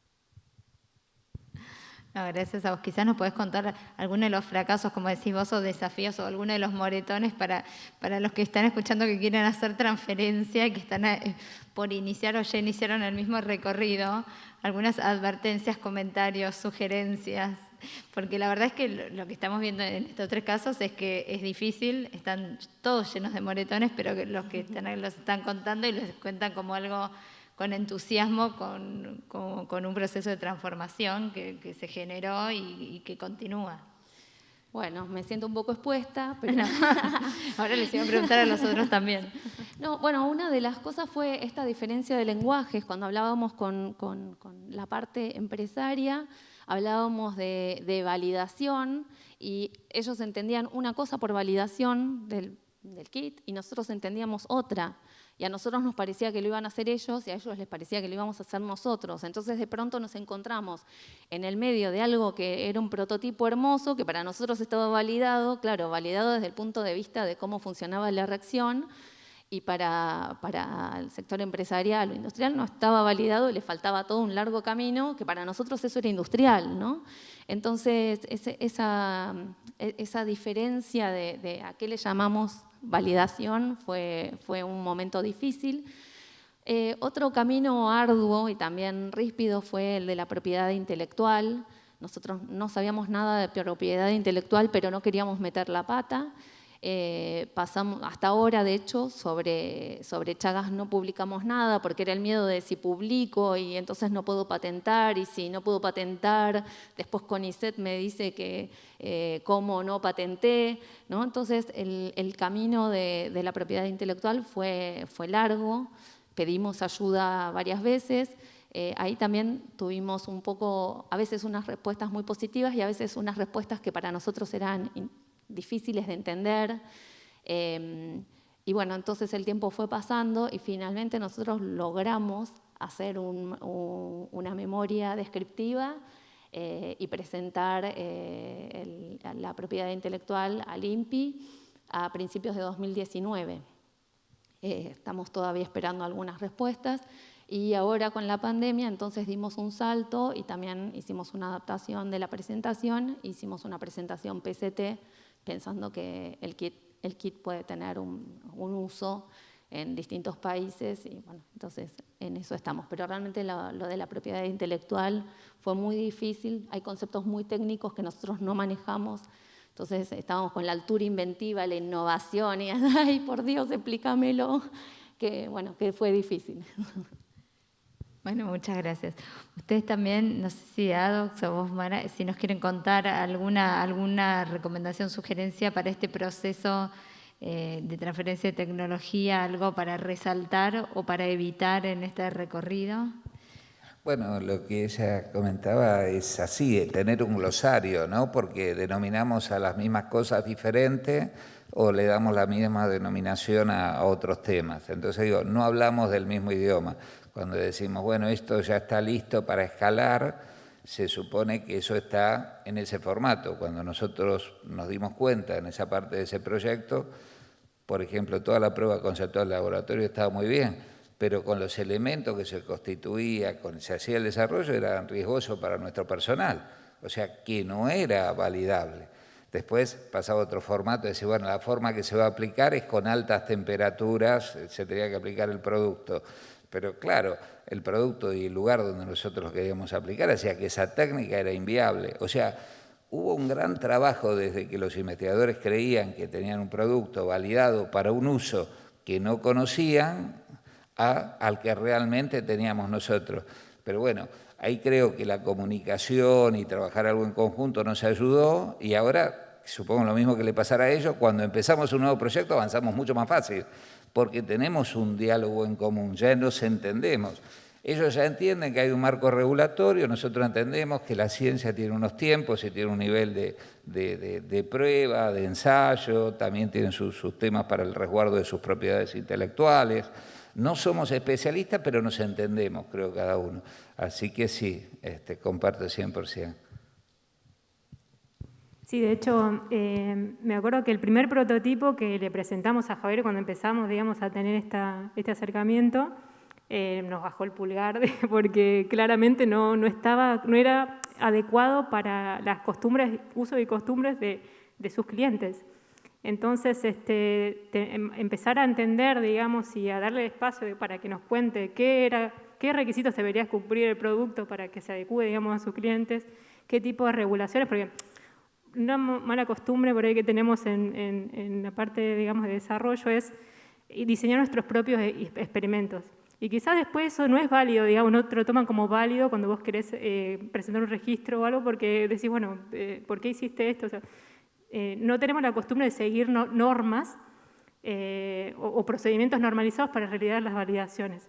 No, gracias a vos. Quizás nos podés contar alguno de los fracasos, como decís vos, o desafíos, o alguno de los moretones para los que están escuchando que quieren hacer transferencia y que están por iniciar o ya iniciaron el mismo recorrido. Algunas advertencias, comentarios, sugerencias. Porque la verdad es que lo que estamos viendo en estos 3 casos es que es difícil, están todos llenos de moretones, pero que los que los están contando y los cuentan como algo con entusiasmo, con un proceso de transformación que se generó y que continúa. Bueno, me siento un poco expuesta, pero ahora les iba a preguntar a los otros también. No, bueno, una de las cosas fue esta diferencia de lenguajes. Cuando hablábamos con la parte empresaria, hablábamos de validación y ellos entendían una cosa por validación del kit y nosotros entendíamos otra. Y a nosotros nos parecía que lo iban a hacer ellos y a ellos les parecía que lo íbamos a hacer nosotros. Entonces de pronto nos encontramos en el medio de algo que era un prototipo hermoso, que para nosotros estaba validado, claro, validado desde el punto de vista de cómo funcionaba la reacción, y para el sector empresarial o industrial no estaba validado y le faltaba todo un largo camino, que para nosotros eso era industrial, ¿no? Entonces esa diferencia de a qué le llamamos validación fue un momento difícil. Otro camino arduo y también ríspido fue el de la propiedad intelectual. Nosotros no sabíamos nada de propiedad intelectual, pero no queríamos meter la pata. Pasamos hasta ahora, de hecho, sobre Chagas no publicamos nada porque era el miedo de si publico y entonces no puedo patentar, y si no puedo patentar, después CONICET me dice que cómo no patenté, ¿no? Entonces el camino de la propiedad intelectual fue largo, pedimos ayuda varias veces. Ahí también tuvimos un poco, a veces unas respuestas muy positivas y a veces unas respuestas que para nosotros eran difíciles de entender. Y bueno, entonces el tiempo fue pasando y finalmente nosotros logramos hacer una memoria descriptiva y presentar la propiedad intelectual al INPI a principios de 2019. Estamos todavía esperando algunas respuestas. Y ahora con la pandemia, entonces dimos un salto y también hicimos una adaptación de la presentación, hicimos una presentación PCT, pensando que el kit puede tener un uso en distintos países y bueno, entonces en eso estamos. Pero realmente lo de la propiedad intelectual fue muy difícil, hay conceptos muy técnicos que nosotros no manejamos, entonces estábamos con la altura inventiva, la innovación y ¡ay, por Dios, explícamelo! Que bueno, que fue difícil. Bueno, muchas gracias. Ustedes también, no sé si Adox o vos, Mara, si nos quieren contar alguna recomendación, sugerencia para este proceso de transferencia de tecnología, algo para resaltar o para evitar en este recorrido. Bueno, lo que ella comentaba es así, tener un glosario, ¿no? Porque denominamos a las mismas cosas diferentes o le damos la misma denominación a otros temas. Entonces digo, no hablamos del mismo idioma. Cuando decimos, bueno, esto ya está listo para escalar, se supone que eso está en ese formato. Cuando nosotros nos dimos cuenta en esa parte de ese proyecto, por ejemplo, toda la prueba conceptual del laboratorio estaba muy bien, pero con los elementos que se constituía, se hacía el desarrollo, era riesgoso para nuestro personal, o sea, que no era validable. Después pasaba otro formato, decir, bueno, la forma que se va a aplicar es con altas temperaturas, se tenía que aplicar el producto. Pero claro, el producto y el lugar donde nosotros lo queríamos aplicar hacía que esa técnica era inviable. O sea, hubo un gran trabajo desde que los investigadores creían que tenían un producto validado para un uso que no conocían al que realmente teníamos nosotros. Pero bueno, ahí creo que la comunicación y trabajar algo en conjunto nos ayudó y ahora, supongo lo mismo que le pasará a ellos, cuando empezamos un nuevo proyecto avanzamos mucho más fácil, porque tenemos un diálogo en común, ya nos entendemos. Ellos ya entienden que hay un marco regulatorio, nosotros entendemos que la ciencia tiene unos tiempos y tiene un nivel de prueba, de ensayo, también tienen sus temas para el resguardo de sus propiedades intelectuales. No somos especialistas, pero nos entendemos, creo, cada uno. Así que sí, comparto 100%. Sí, de hecho, me acuerdo que el primer prototipo que le presentamos a Javier cuando empezamos, digamos, a tener este acercamiento, nos bajó el pulgar porque claramente no era adecuado para las costumbres, usos y costumbres de sus clientes. Entonces, empezar a entender, digamos, y a darle espacio para que nos cuente qué requisitos debería cumplir el producto para que se adecue, digamos, a sus clientes, qué tipo de regulaciones, porque una mala costumbre por ahí que tenemos en la parte, digamos, de desarrollo es diseñar nuestros propios experimentos. Y quizás después eso no es válido, digamos, no te lo toman como válido cuando vos querés presentar un registro o algo porque decís, bueno, ¿por qué hiciste esto? O sea, no tenemos la costumbre de seguir normas o procedimientos normalizados para realizar las validaciones.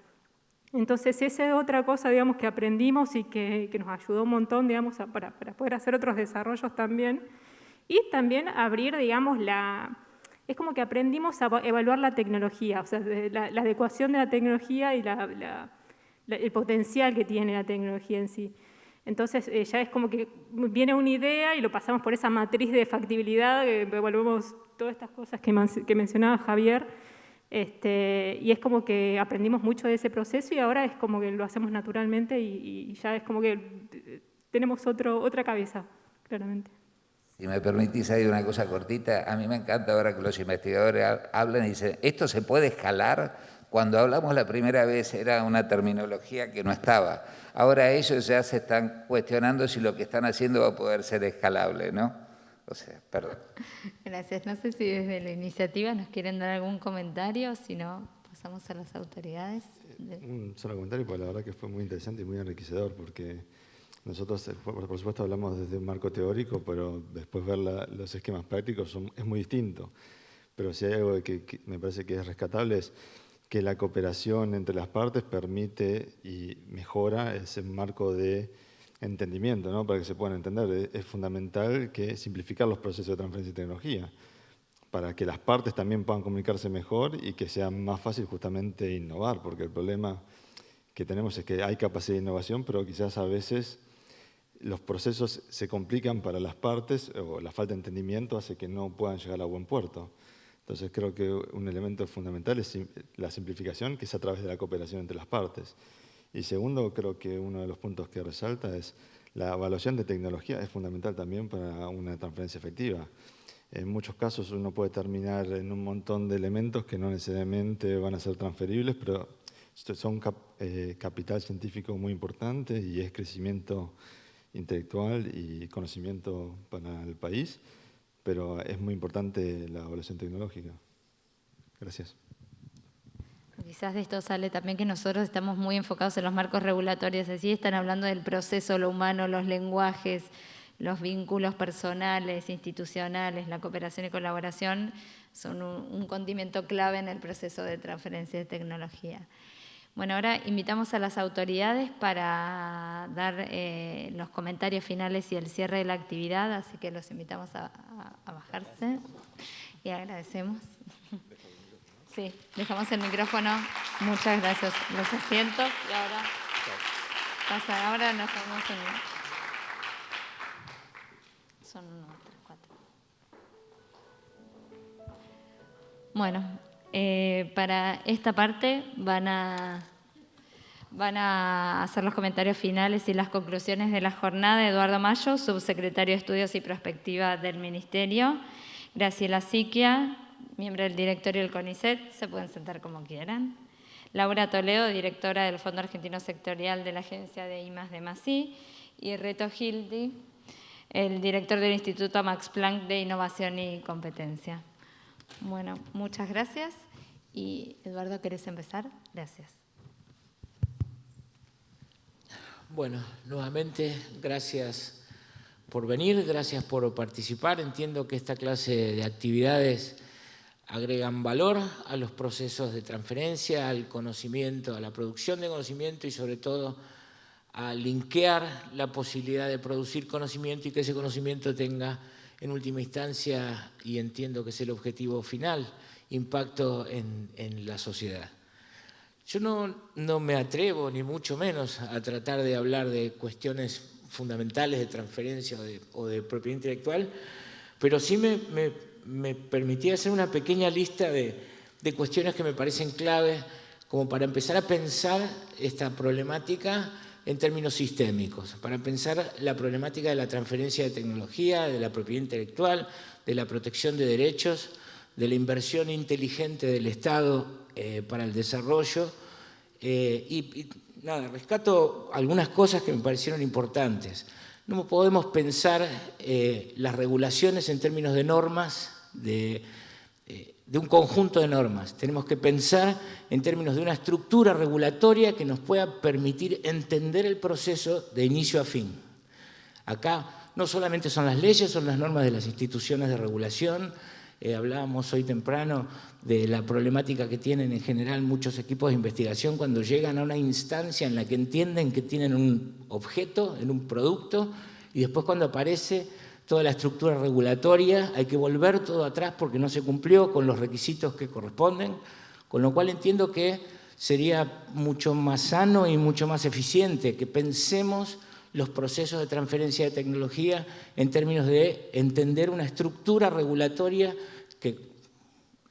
Entonces, esa es otra cosa, digamos, que aprendimos y que nos ayudó un montón, digamos, para poder hacer otros desarrollos también. Y también abrir, digamos, es como que aprendimos a evaluar la tecnología, o sea, la adecuación de la tecnología y el potencial que tiene la tecnología en sí. Entonces, ya es como que viene una idea y lo pasamos por esa matriz de factibilidad, que evaluamos todas estas cosas que mencionaba Javier, y es como que aprendimos mucho de ese proceso y ahora es como que lo hacemos naturalmente y ya es como que tenemos otra cabeza, claramente. Si me permitís, hay una cosa cortita. A mí me encanta ahora que los investigadores hablan y dicen, ¿esto se puede escalar? Cuando hablamos la primera vez era una terminología que no estaba. Ahora ellos ya se están cuestionando si lo que están haciendo va a poder ser escalable, ¿no? O sea, perdón. Gracias. No sé si desde la iniciativa nos quieren dar algún comentario, si no, pasamos a las autoridades. Un solo comentario, porque la verdad que fue muy interesante y muy enriquecedor, porque nosotros, por supuesto, hablamos desde un marco teórico, pero después ver los esquemas prácticos es muy distinto. Pero si hay algo que me parece que es rescatable es que la cooperación entre las partes permite y mejora ese marco de entendimiento, ¿no? Para que se puedan entender. Es fundamental que simplificar los procesos de transferencia de tecnología para que las partes también puedan comunicarse mejor y que sea más fácil justamente innovar, porque el problema que tenemos es que hay capacidad de innovación, pero quizás a veces los procesos se complican para las partes o la falta de entendimiento hace que no puedan llegar a buen puerto. Entonces creo que un elemento fundamental es la simplificación, que es a través de la cooperación entre las partes. Y segundo, creo que uno de los puntos que resalta es la evaluación de tecnología es fundamental también para una transferencia efectiva. En muchos casos uno puede terminar en un montón de elementos que no necesariamente van a ser transferibles, pero son capital científico muy importante y es crecimiento intelectual y conocimiento para el país, pero es muy importante la evaluación tecnológica. Gracias. Quizás de esto sale también que nosotros estamos muy enfocados en los marcos regulatorios, así están hablando del proceso, lo humano, los lenguajes, los vínculos personales, institucionales, la cooperación y colaboración son un condimento clave en el proceso de transferencia de tecnología. Bueno, ahora invitamos a las autoridades para dar los comentarios finales y el cierre de la actividad, así que los invitamos a bajarse y agradecemos. Sí, dejamos el micrófono. Muchas gracias. Los asientos y ahora pasa. Ahora nos vamos en... Son 1, 3, 4. Bueno, para esta parte van a hacer los comentarios finales y las conclusiones de la jornada Eduardo Mayo, subsecretario de Estudios y Prospectiva del Ministerio, Graciela Siquia, miembro del directorio del CONICET, se pueden sentar como quieran, Laura Toledo, directora del Fondo Argentino Sectorial de la Agencia de I+D+I, y Reto Gildi, el director del Instituto Max Planck de Innovación y Competencia. Bueno, muchas gracias. Y Eduardo, ¿querés empezar? Gracias. Bueno, nuevamente, gracias por venir, gracias por participar. Entiendo que esta clase de actividades agregan valor a los procesos de transferencia, al conocimiento, a la producción de conocimiento y sobre todo a linkear la posibilidad de producir conocimiento y que ese conocimiento tenga en última instancia, y entiendo que es el objetivo final, impacto en la sociedad. Yo no me atrevo, ni mucho menos, a tratar de hablar de cuestiones fundamentales de transferencia o de propiedad intelectual, pero sí me permitía hacer una pequeña lista de cuestiones que me parecen clave como para empezar a pensar esta problemática en términos sistémicos, para pensar la problemática de la transferencia de tecnología, de la propiedad intelectual, de la protección de derechos, de la inversión inteligente del Estado para el desarrollo. Nada, rescato algunas cosas que me parecieron importantes. No podemos pensar las regulaciones en términos de normas, de un conjunto de normas. Tenemos que pensar en términos de una estructura regulatoria que nos pueda permitir entender el proceso de inicio a fin. Acá no solamente son las leyes, son las normas de las instituciones de regulación. Hablábamos hoy temprano de la problemática que tienen en general muchos equipos de investigación cuando llegan a una instancia en la que entienden que tienen un objeto, en un producto, y después cuando aparece toda la estructura regulatoria hay que volver todo atrás porque no se cumplió con los requisitos que corresponden, con lo cual entiendo que sería mucho más sano y mucho más eficiente que pensemos los procesos de transferencia de tecnología en términos de entender una estructura regulatoria que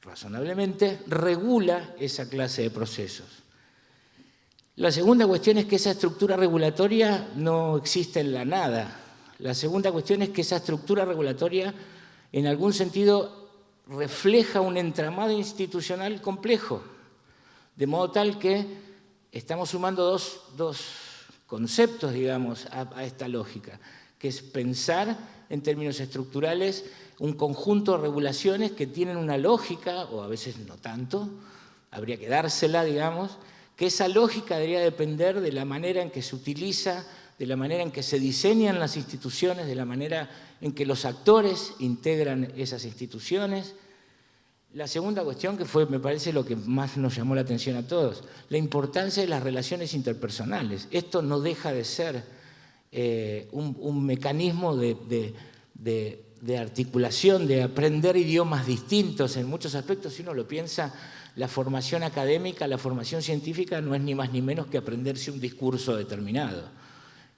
razonablemente regula esa clase de procesos. La segunda cuestión es que esa estructura regulatoria no existe en la nada. La segunda cuestión es que esa estructura regulatoria en algún sentido refleja un entramado institucional complejo, de modo tal que estamos sumando dos conceptos, digamos, a esta lógica, que es pensar en términos estructurales un conjunto de regulaciones que tienen una lógica, o a veces no tanto, habría que dársela, digamos, que esa lógica debería depender de la manera en que se utiliza, de la manera en que se diseñan las instituciones, de la manera en que los actores integran esas instituciones. La segunda cuestión, que fue, me parece, lo que más nos llamó la atención a todos, la importancia de las relaciones interpersonales. Esto no deja de ser un mecanismo de articulación, de aprender idiomas distintos en muchos aspectos. Si uno lo piensa, la formación académica, la formación científica no es ni más ni menos que aprenderse un discurso determinado.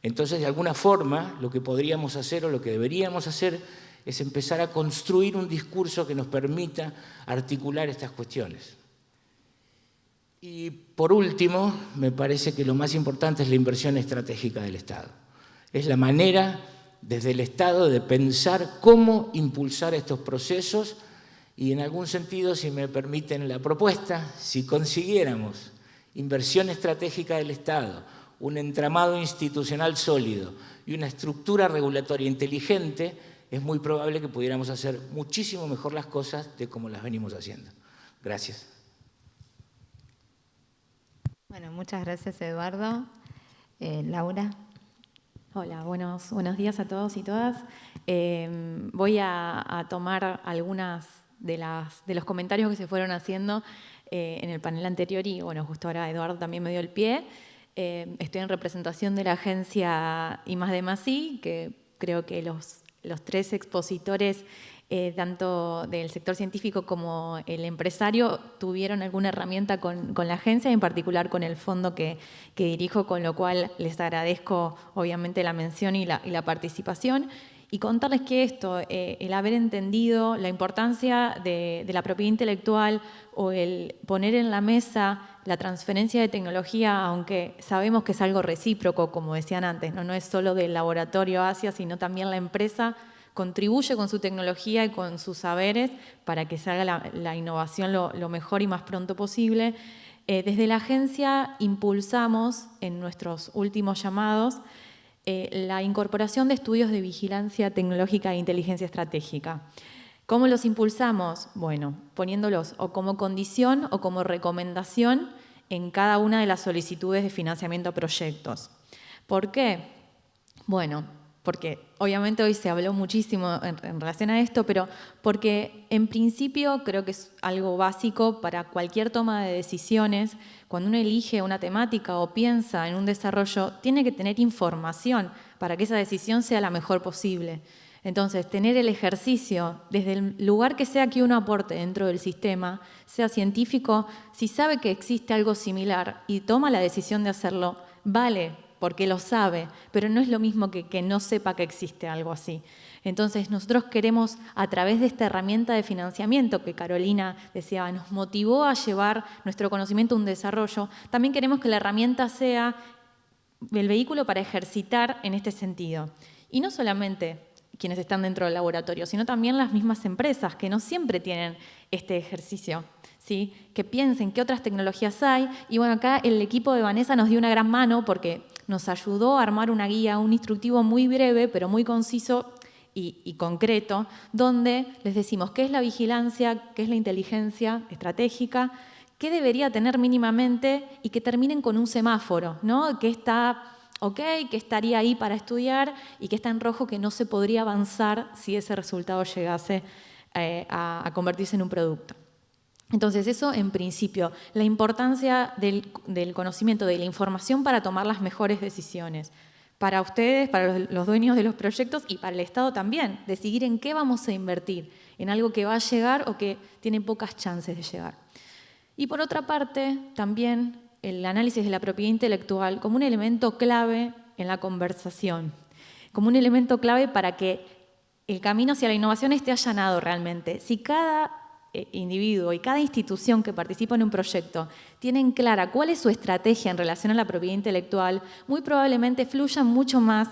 Entonces, de alguna forma, lo que podríamos hacer o lo que deberíamos hacer es empezar a construir un discurso que nos permita articular estas cuestiones. Y por último, me parece que lo más importante es la inversión estratégica del Estado. Es la manera, desde el Estado, de pensar cómo impulsar estos procesos y, en algún sentido, si me permiten la propuesta, si consiguiéramos inversión estratégica del Estado, un entramado institucional sólido y una estructura regulatoria inteligente, es muy probable que pudiéramos hacer muchísimo mejor las cosas de como las venimos haciendo. Gracias. Bueno, muchas gracias, Eduardo. Laura. Hola, buenos días a todos y todas. Voy a tomar algunas de los comentarios que se fueron haciendo en el panel anterior y, bueno, justo ahora Eduardo también me dio el pie. Estoy en representación de la agencia I+D+I, que creo que los tres expositores, tanto del sector científico como el empresario, tuvieron alguna herramienta con la agencia, en particular con el fondo que dirijo, con lo cual les agradezco obviamente la mención y la participación. Y contarles que esto, el haber entendido la importancia de la propiedad intelectual o el poner en la mesa la transferencia de tecnología, aunque sabemos que es algo recíproco, como decían antes, no es solo del laboratorio hacia, sino también la empresa contribuye con su tecnología y con sus saberes para que salga la innovación lo mejor y más pronto posible. Desde la agencia impulsamos en nuestros últimos llamados la incorporación de estudios de vigilancia tecnológica e inteligencia estratégica. ¿Cómo los impulsamos? Bueno, poniéndolos o como condición o como recomendación en cada una de las solicitudes de financiamiento a proyectos. ¿Por qué? Bueno, porque obviamente hoy se habló muchísimo en relación a esto, pero porque en principio creo que es algo básico para cualquier toma de decisiones. Cuando uno elige una temática o piensa en un desarrollo, tiene que tener información para que esa decisión sea la mejor posible. Entonces, tener el ejercicio, desde el lugar que sea que uno aporte dentro del sistema, sea científico, si sabe que existe algo similar y toma la decisión de hacerlo, vale, porque lo sabe, pero no es lo mismo que no sepa que existe algo así. Entonces, nosotros queremos, a través de esta herramienta de financiamiento que Carolina decía, nos motivó a llevar nuestro conocimiento a un desarrollo, también queremos que la herramienta sea el vehículo para ejercitar en este sentido. Y no solamente quienes están dentro del laboratorio, sino también las mismas empresas, que no siempre tienen este ejercicio, ¿sí? Que piensen qué otras tecnologías hay. Y bueno, acá el equipo de Vanessa nos dio una gran mano porque nos ayudó a armar una guía, un instructivo muy breve, pero muy conciso y concreto, donde les decimos qué es la vigilancia, qué es la inteligencia estratégica, qué debería tener mínimamente y que terminen con un semáforo, ¿no? Que está ok, que estaría ahí para estudiar y que está en rojo, que no se podría avanzar si ese resultado llegase a convertirse en un producto. Entonces, eso en principio, la importancia del conocimiento, de la información para tomar las mejores decisiones. Para ustedes, para los dueños de los proyectos y para el Estado también, decidir en qué vamos a invertir, en algo que va a llegar o que tiene pocas chances de llegar. Y por otra parte, también el análisis de la propiedad intelectual como un elemento clave en la conversación, como un elemento clave para que el camino hacia la innovación esté allanado realmente. Si cada individuo y cada institución que participa en un proyecto tienen clara cuál es su estrategia en relación a la propiedad intelectual, muy probablemente fluya mucho más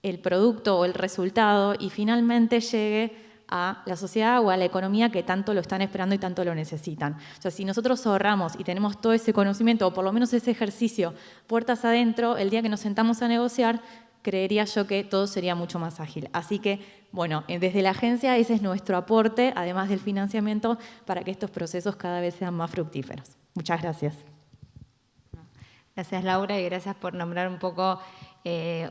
el producto o el resultado y finalmente llegue a la sociedad o a la economía que tanto lo están esperando y tanto lo necesitan. O sea, si nosotros ahorramos y tenemos todo ese conocimiento, o por lo menos ese ejercicio, puertas adentro, el día que nos sentamos a negociar, creería yo que todo sería mucho más ágil. Así que, bueno, desde la agencia ese es nuestro aporte, además del financiamiento, para que estos procesos cada vez sean más fructíferos. Muchas gracias. Gracias, Laura, y gracias por nombrar un poco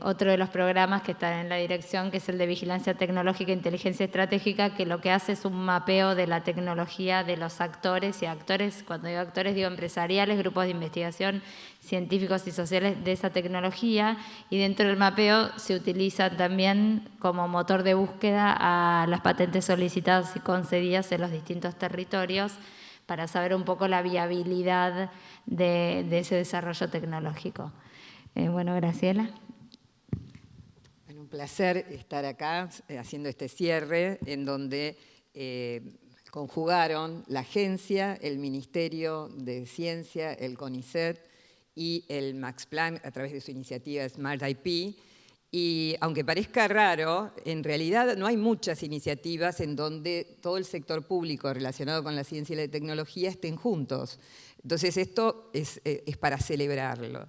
otro de los programas que están en la dirección, que es el de Vigilancia Tecnológica e Inteligencia Estratégica, que lo que hace es un mapeo de la tecnología de los actores, y actores, cuando digo actores, digo empresariales, grupos de investigación, científicos y sociales de esa tecnología, y dentro del mapeo se utilizan también como motor de búsqueda a las patentes solicitadas y concedidas en los distintos territorios para saber un poco la viabilidad de ese desarrollo tecnológico. Bueno, Graciela. Bueno, un placer estar acá haciendo este cierre en donde conjugaron la agencia, el Ministerio de Ciencia, el CONICET y el Max Planck a través de su iniciativa Smart IP. Y aunque parezca raro, en realidad no hay muchas iniciativas en donde todo el sector público relacionado con la ciencia y la tecnología estén juntos. Entonces esto es para celebrarlo.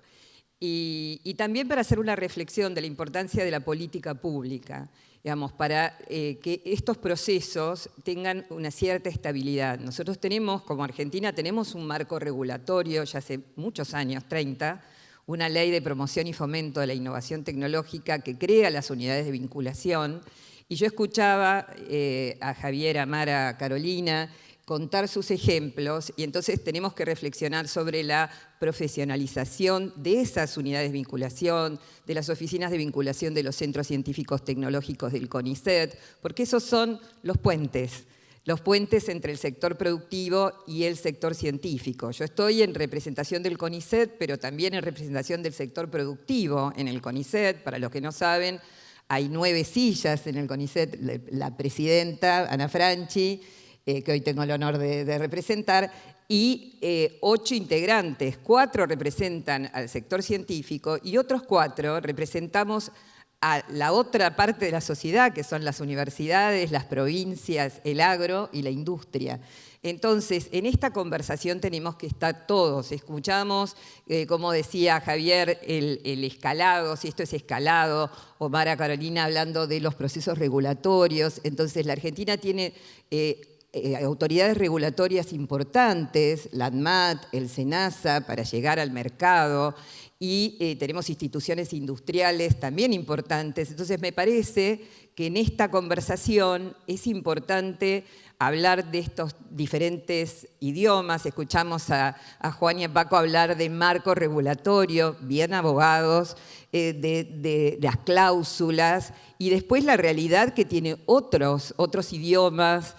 Y también para hacer una reflexión de la importancia de la política pública, digamos, para que estos procesos tengan una cierta estabilidad. Nosotros tenemos, como Argentina, tenemos un marco regulatorio ya hace muchos años, 30, una ley de promoción y fomento de la innovación tecnológica que crea las unidades de vinculación. Y yo escuchaba a Javier, a Mara, a Carolina contar sus ejemplos, y entonces tenemos que reflexionar sobre la profesionalización de esas unidades de vinculación, de las oficinas de vinculación de los centros científicos tecnológicos del CONICET, porque esos son los puentes entre el sector productivo y el sector científico. Yo estoy en representación del CONICET, pero también en representación del sector productivo en el CONICET. Para los que no saben, hay 9 sillas en el CONICET, la presidenta, Ana Franchi, que hoy tengo el honor de representar, y 8 integrantes, 4 representan al sector científico y otros 4 representamos a la otra parte de la sociedad, que son las universidades, las provincias, el agro y la industria. Entonces, en esta conversación tenemos que estar todos. Escuchamos, como decía Javier, el escalado, si esto es escalado, o Mara Carolina hablando de los procesos regulatorios. Entonces, la Argentina tiene autoridades regulatorias importantes, la ANMAT, el SENASA, para llegar al mercado, y tenemos instituciones industriales también importantes. Entonces, me parece que en esta conversación es importante hablar de estos diferentes idiomas. Escuchamos a Juan y a Paco hablar de marco regulatorio, bien abogados, de las cláusulas, y después la realidad que tiene otros idiomas,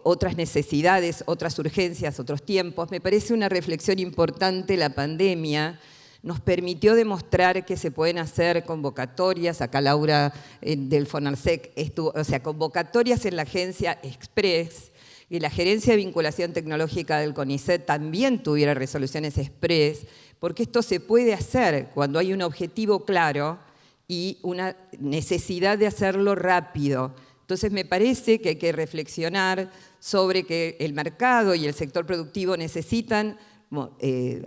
otras necesidades, otras urgencias, otros tiempos. Me parece una reflexión importante. La pandemia nos permitió demostrar que se pueden hacer convocatorias, acá Laura del FONARSEC estuvo, o sea, convocatorias en la agencia Express, y la Gerencia de Vinculación Tecnológica del CONICET también tuviera resoluciones Express, porque esto se puede hacer cuando hay un objetivo claro y una necesidad de hacerlo rápido. Entonces me parece que hay que reflexionar sobre que el mercado y el sector productivo necesitan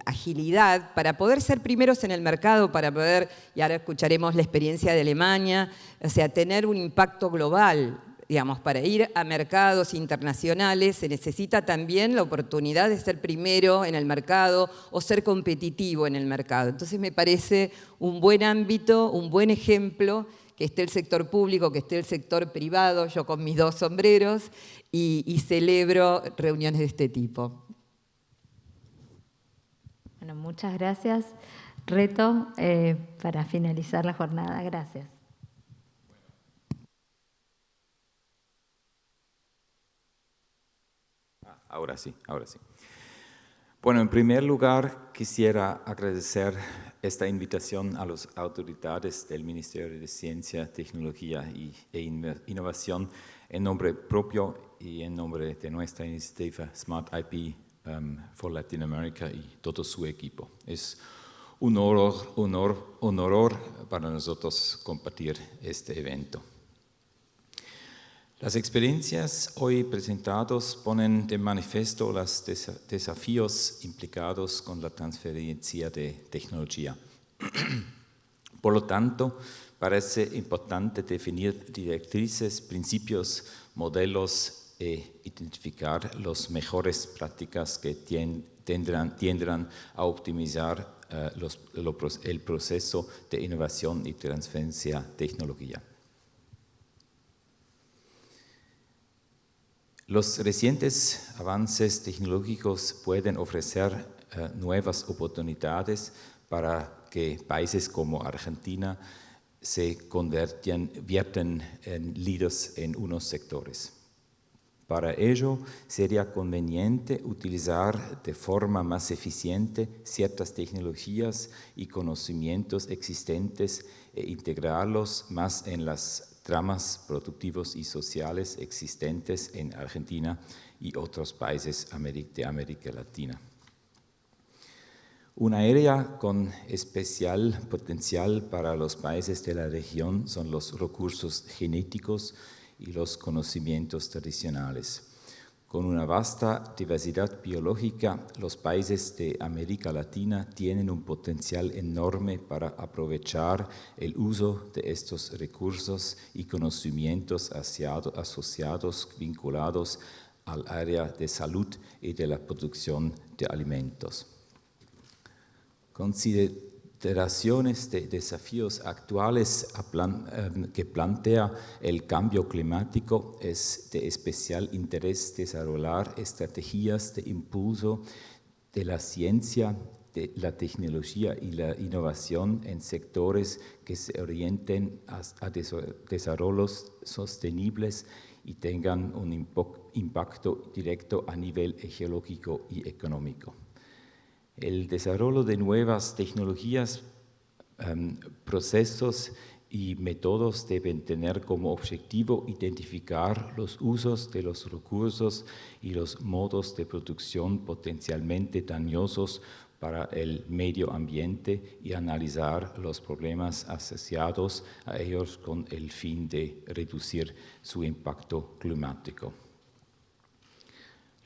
agilidad para poder ser primeros en el mercado, para poder, y ahora escucharemos la experiencia de Alemania, o sea, tener un impacto global. Digamos, para ir a mercados internacionales se necesita también la oportunidad de ser primero en el mercado o ser competitivo en el mercado. Entonces me parece un buen ámbito, un buen ejemplo, que esté el sector público, que esté el sector privado, yo con mis dos sombreros, y celebro reuniones de este tipo. Bueno, muchas gracias. Reto para finalizar la jornada. Gracias. Ahora sí. Bueno, en primer lugar, quisiera agradecer esta invitación a las autoridades del Ministerio de Ciencia, Tecnología e Innovación en nombre propio y en nombre de nuestra iniciativa Smart IP for Latinoamérica y todo su equipo. Es un honor para nosotros compartir este evento. Las experiencias hoy presentadas ponen de manifiesto los desafíos implicados con la transferencia de tecnología. Por lo tanto, parece importante definir directrices, principios, modelos e identificar las mejores prácticas que tiendan a optimizar el proceso de innovación y transferencia de tecnología. Los recientes avances tecnológicos pueden ofrecer nuevas oportunidades para que países como Argentina se conviertan en líderes en unos sectores. Para ello, sería conveniente utilizar de forma más eficiente ciertas tecnologías y conocimientos existentes e integrarlos más en las tramas productivos y sociales existentes en Argentina y otros países de América Latina. Un área con especial potencial para los países de la región son los recursos genéticos y los conocimientos tradicionales. Con una vasta diversidad biológica, los países de América Latina tienen un potencial enorme para aprovechar el uso de estos recursos y conocimientos asociados, vinculados al área de salud y de la producción de alimentos. Consideraciones de desafíos actuales que plantea el cambio climático es de especial interés desarrollar estrategias de impulso de la ciencia, de la tecnología y la innovación en sectores que se orienten a desarrollos sostenibles y tengan un impacto directo a nivel geológico y económico. El desarrollo de nuevas tecnologías, procesos y métodos deben tener como objetivo identificar los usos de los recursos y los modos de producción potencialmente dañosos para el medio ambiente y analizar los problemas asociados a ellos con el fin de reducir su impacto climático.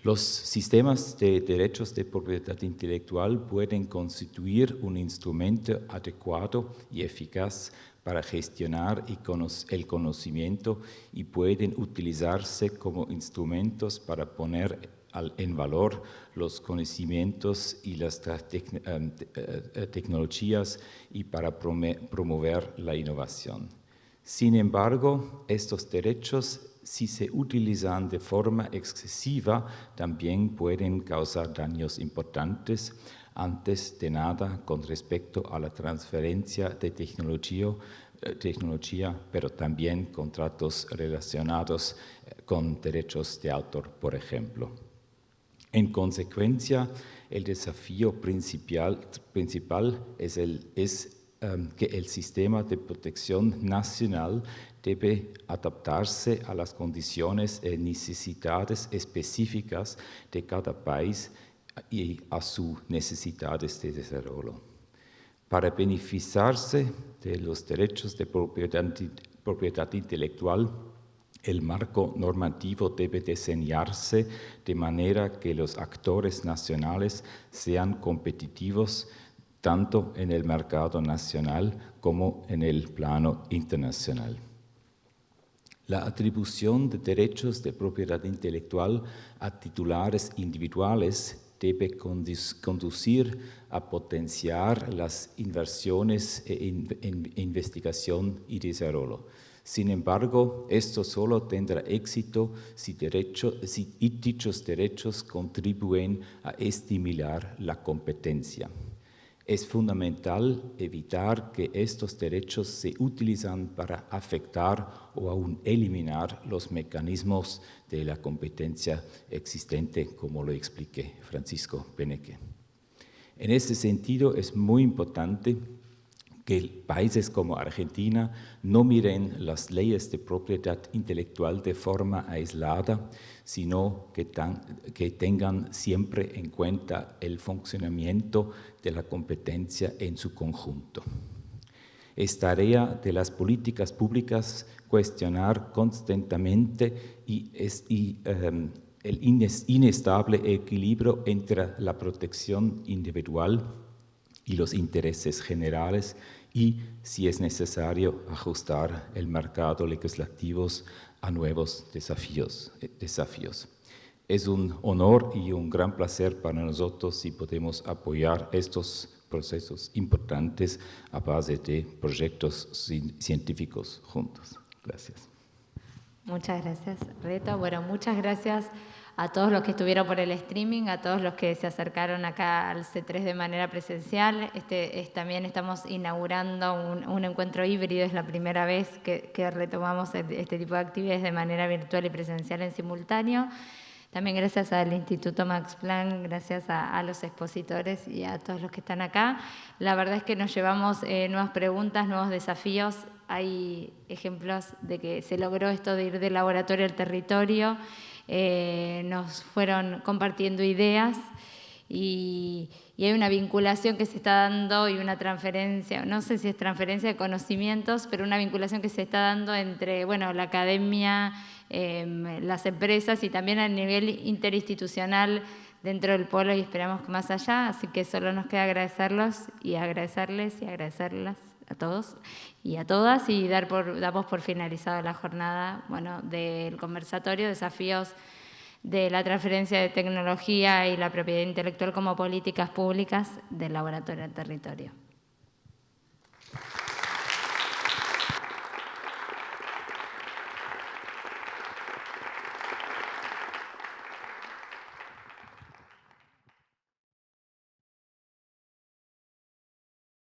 Los sistemas de derechos de propiedad intelectual pueden constituir un instrumento adecuado y eficaz para gestionar el conocimiento y pueden utilizarse como instrumentos para poner en valor los conocimientos y las tecnologías y para promover la innovación. Sin embargo, estos derechos, si se utilizan de forma excesiva, también pueden causar daños importantes, antes de nada con respecto a la transferencia de tecnología, pero también contratos relacionados con derechos de autor, por ejemplo. En consecuencia, el desafío principal es que el sistema de protección nacional debe adaptarse a las condiciones y necesidades específicas de cada país y a sus necesidades de desarrollo. Para beneficiarse de los derechos de propiedad intelectual, el marco normativo debe diseñarse de manera que los actores nacionales sean competitivos tanto en el mercado nacional como en el plano internacional. La atribución de derechos de propiedad intelectual a titulares individuales debe conducir a potenciar las inversiones en investigación y desarrollo. Sin embargo, esto solo tendrá éxito si dichos derechos contribuyen a estimular la competencia. Es fundamental evitar que estos derechos se utilicen para afectar o aún eliminar los mecanismos de la competencia existente, como lo expliqué Francisco Benecke. En este sentido, es muy importante que países como Argentina no miren las leyes de propiedad intelectual de forma aislada, sino que tengan siempre en cuenta el funcionamiento de la competencia en su conjunto. Es tarea de las políticas públicas cuestionar constantemente el inestable equilibrio entre la protección individual y los intereses generales y, si es necesario, ajustar el mercado legislativo a nuevos desafíos. Es un honor y un gran placer para nosotros si podemos apoyar estos procesos importantes a base de proyectos científicos juntos. Gracias. Muchas gracias, Reto. Bueno, muchas gracias a todos los que estuvieron por el streaming, a todos los que se acercaron acá al C3 de manera presencial. También estamos inaugurando un encuentro híbrido, es la primera vez que retomamos este tipo de actividades de manera virtual y presencial en simultáneo. También gracias al Instituto Max Planck, gracias a los expositores y a todos los que están acá. La verdad es que nos llevamos nuevas preguntas, nuevos desafíos. Hay ejemplos de que se logró esto de ir del laboratorio al territorio. Nos fueron compartiendo ideas y hay una vinculación que se está dando y una transferencia, no sé si es transferencia de conocimientos, pero una vinculación que se está dando entre la academia, las empresas y también a nivel interinstitucional dentro del polo y esperamos que más allá, así que solo nos queda agradecerlos y agradecerles y agradecerlas a todos y a todas y damos por finalizado la jornada del conversatorio Desafíos de la transferencia de tecnología y la propiedad intelectual como políticas públicas del Laboratorio del Territorio.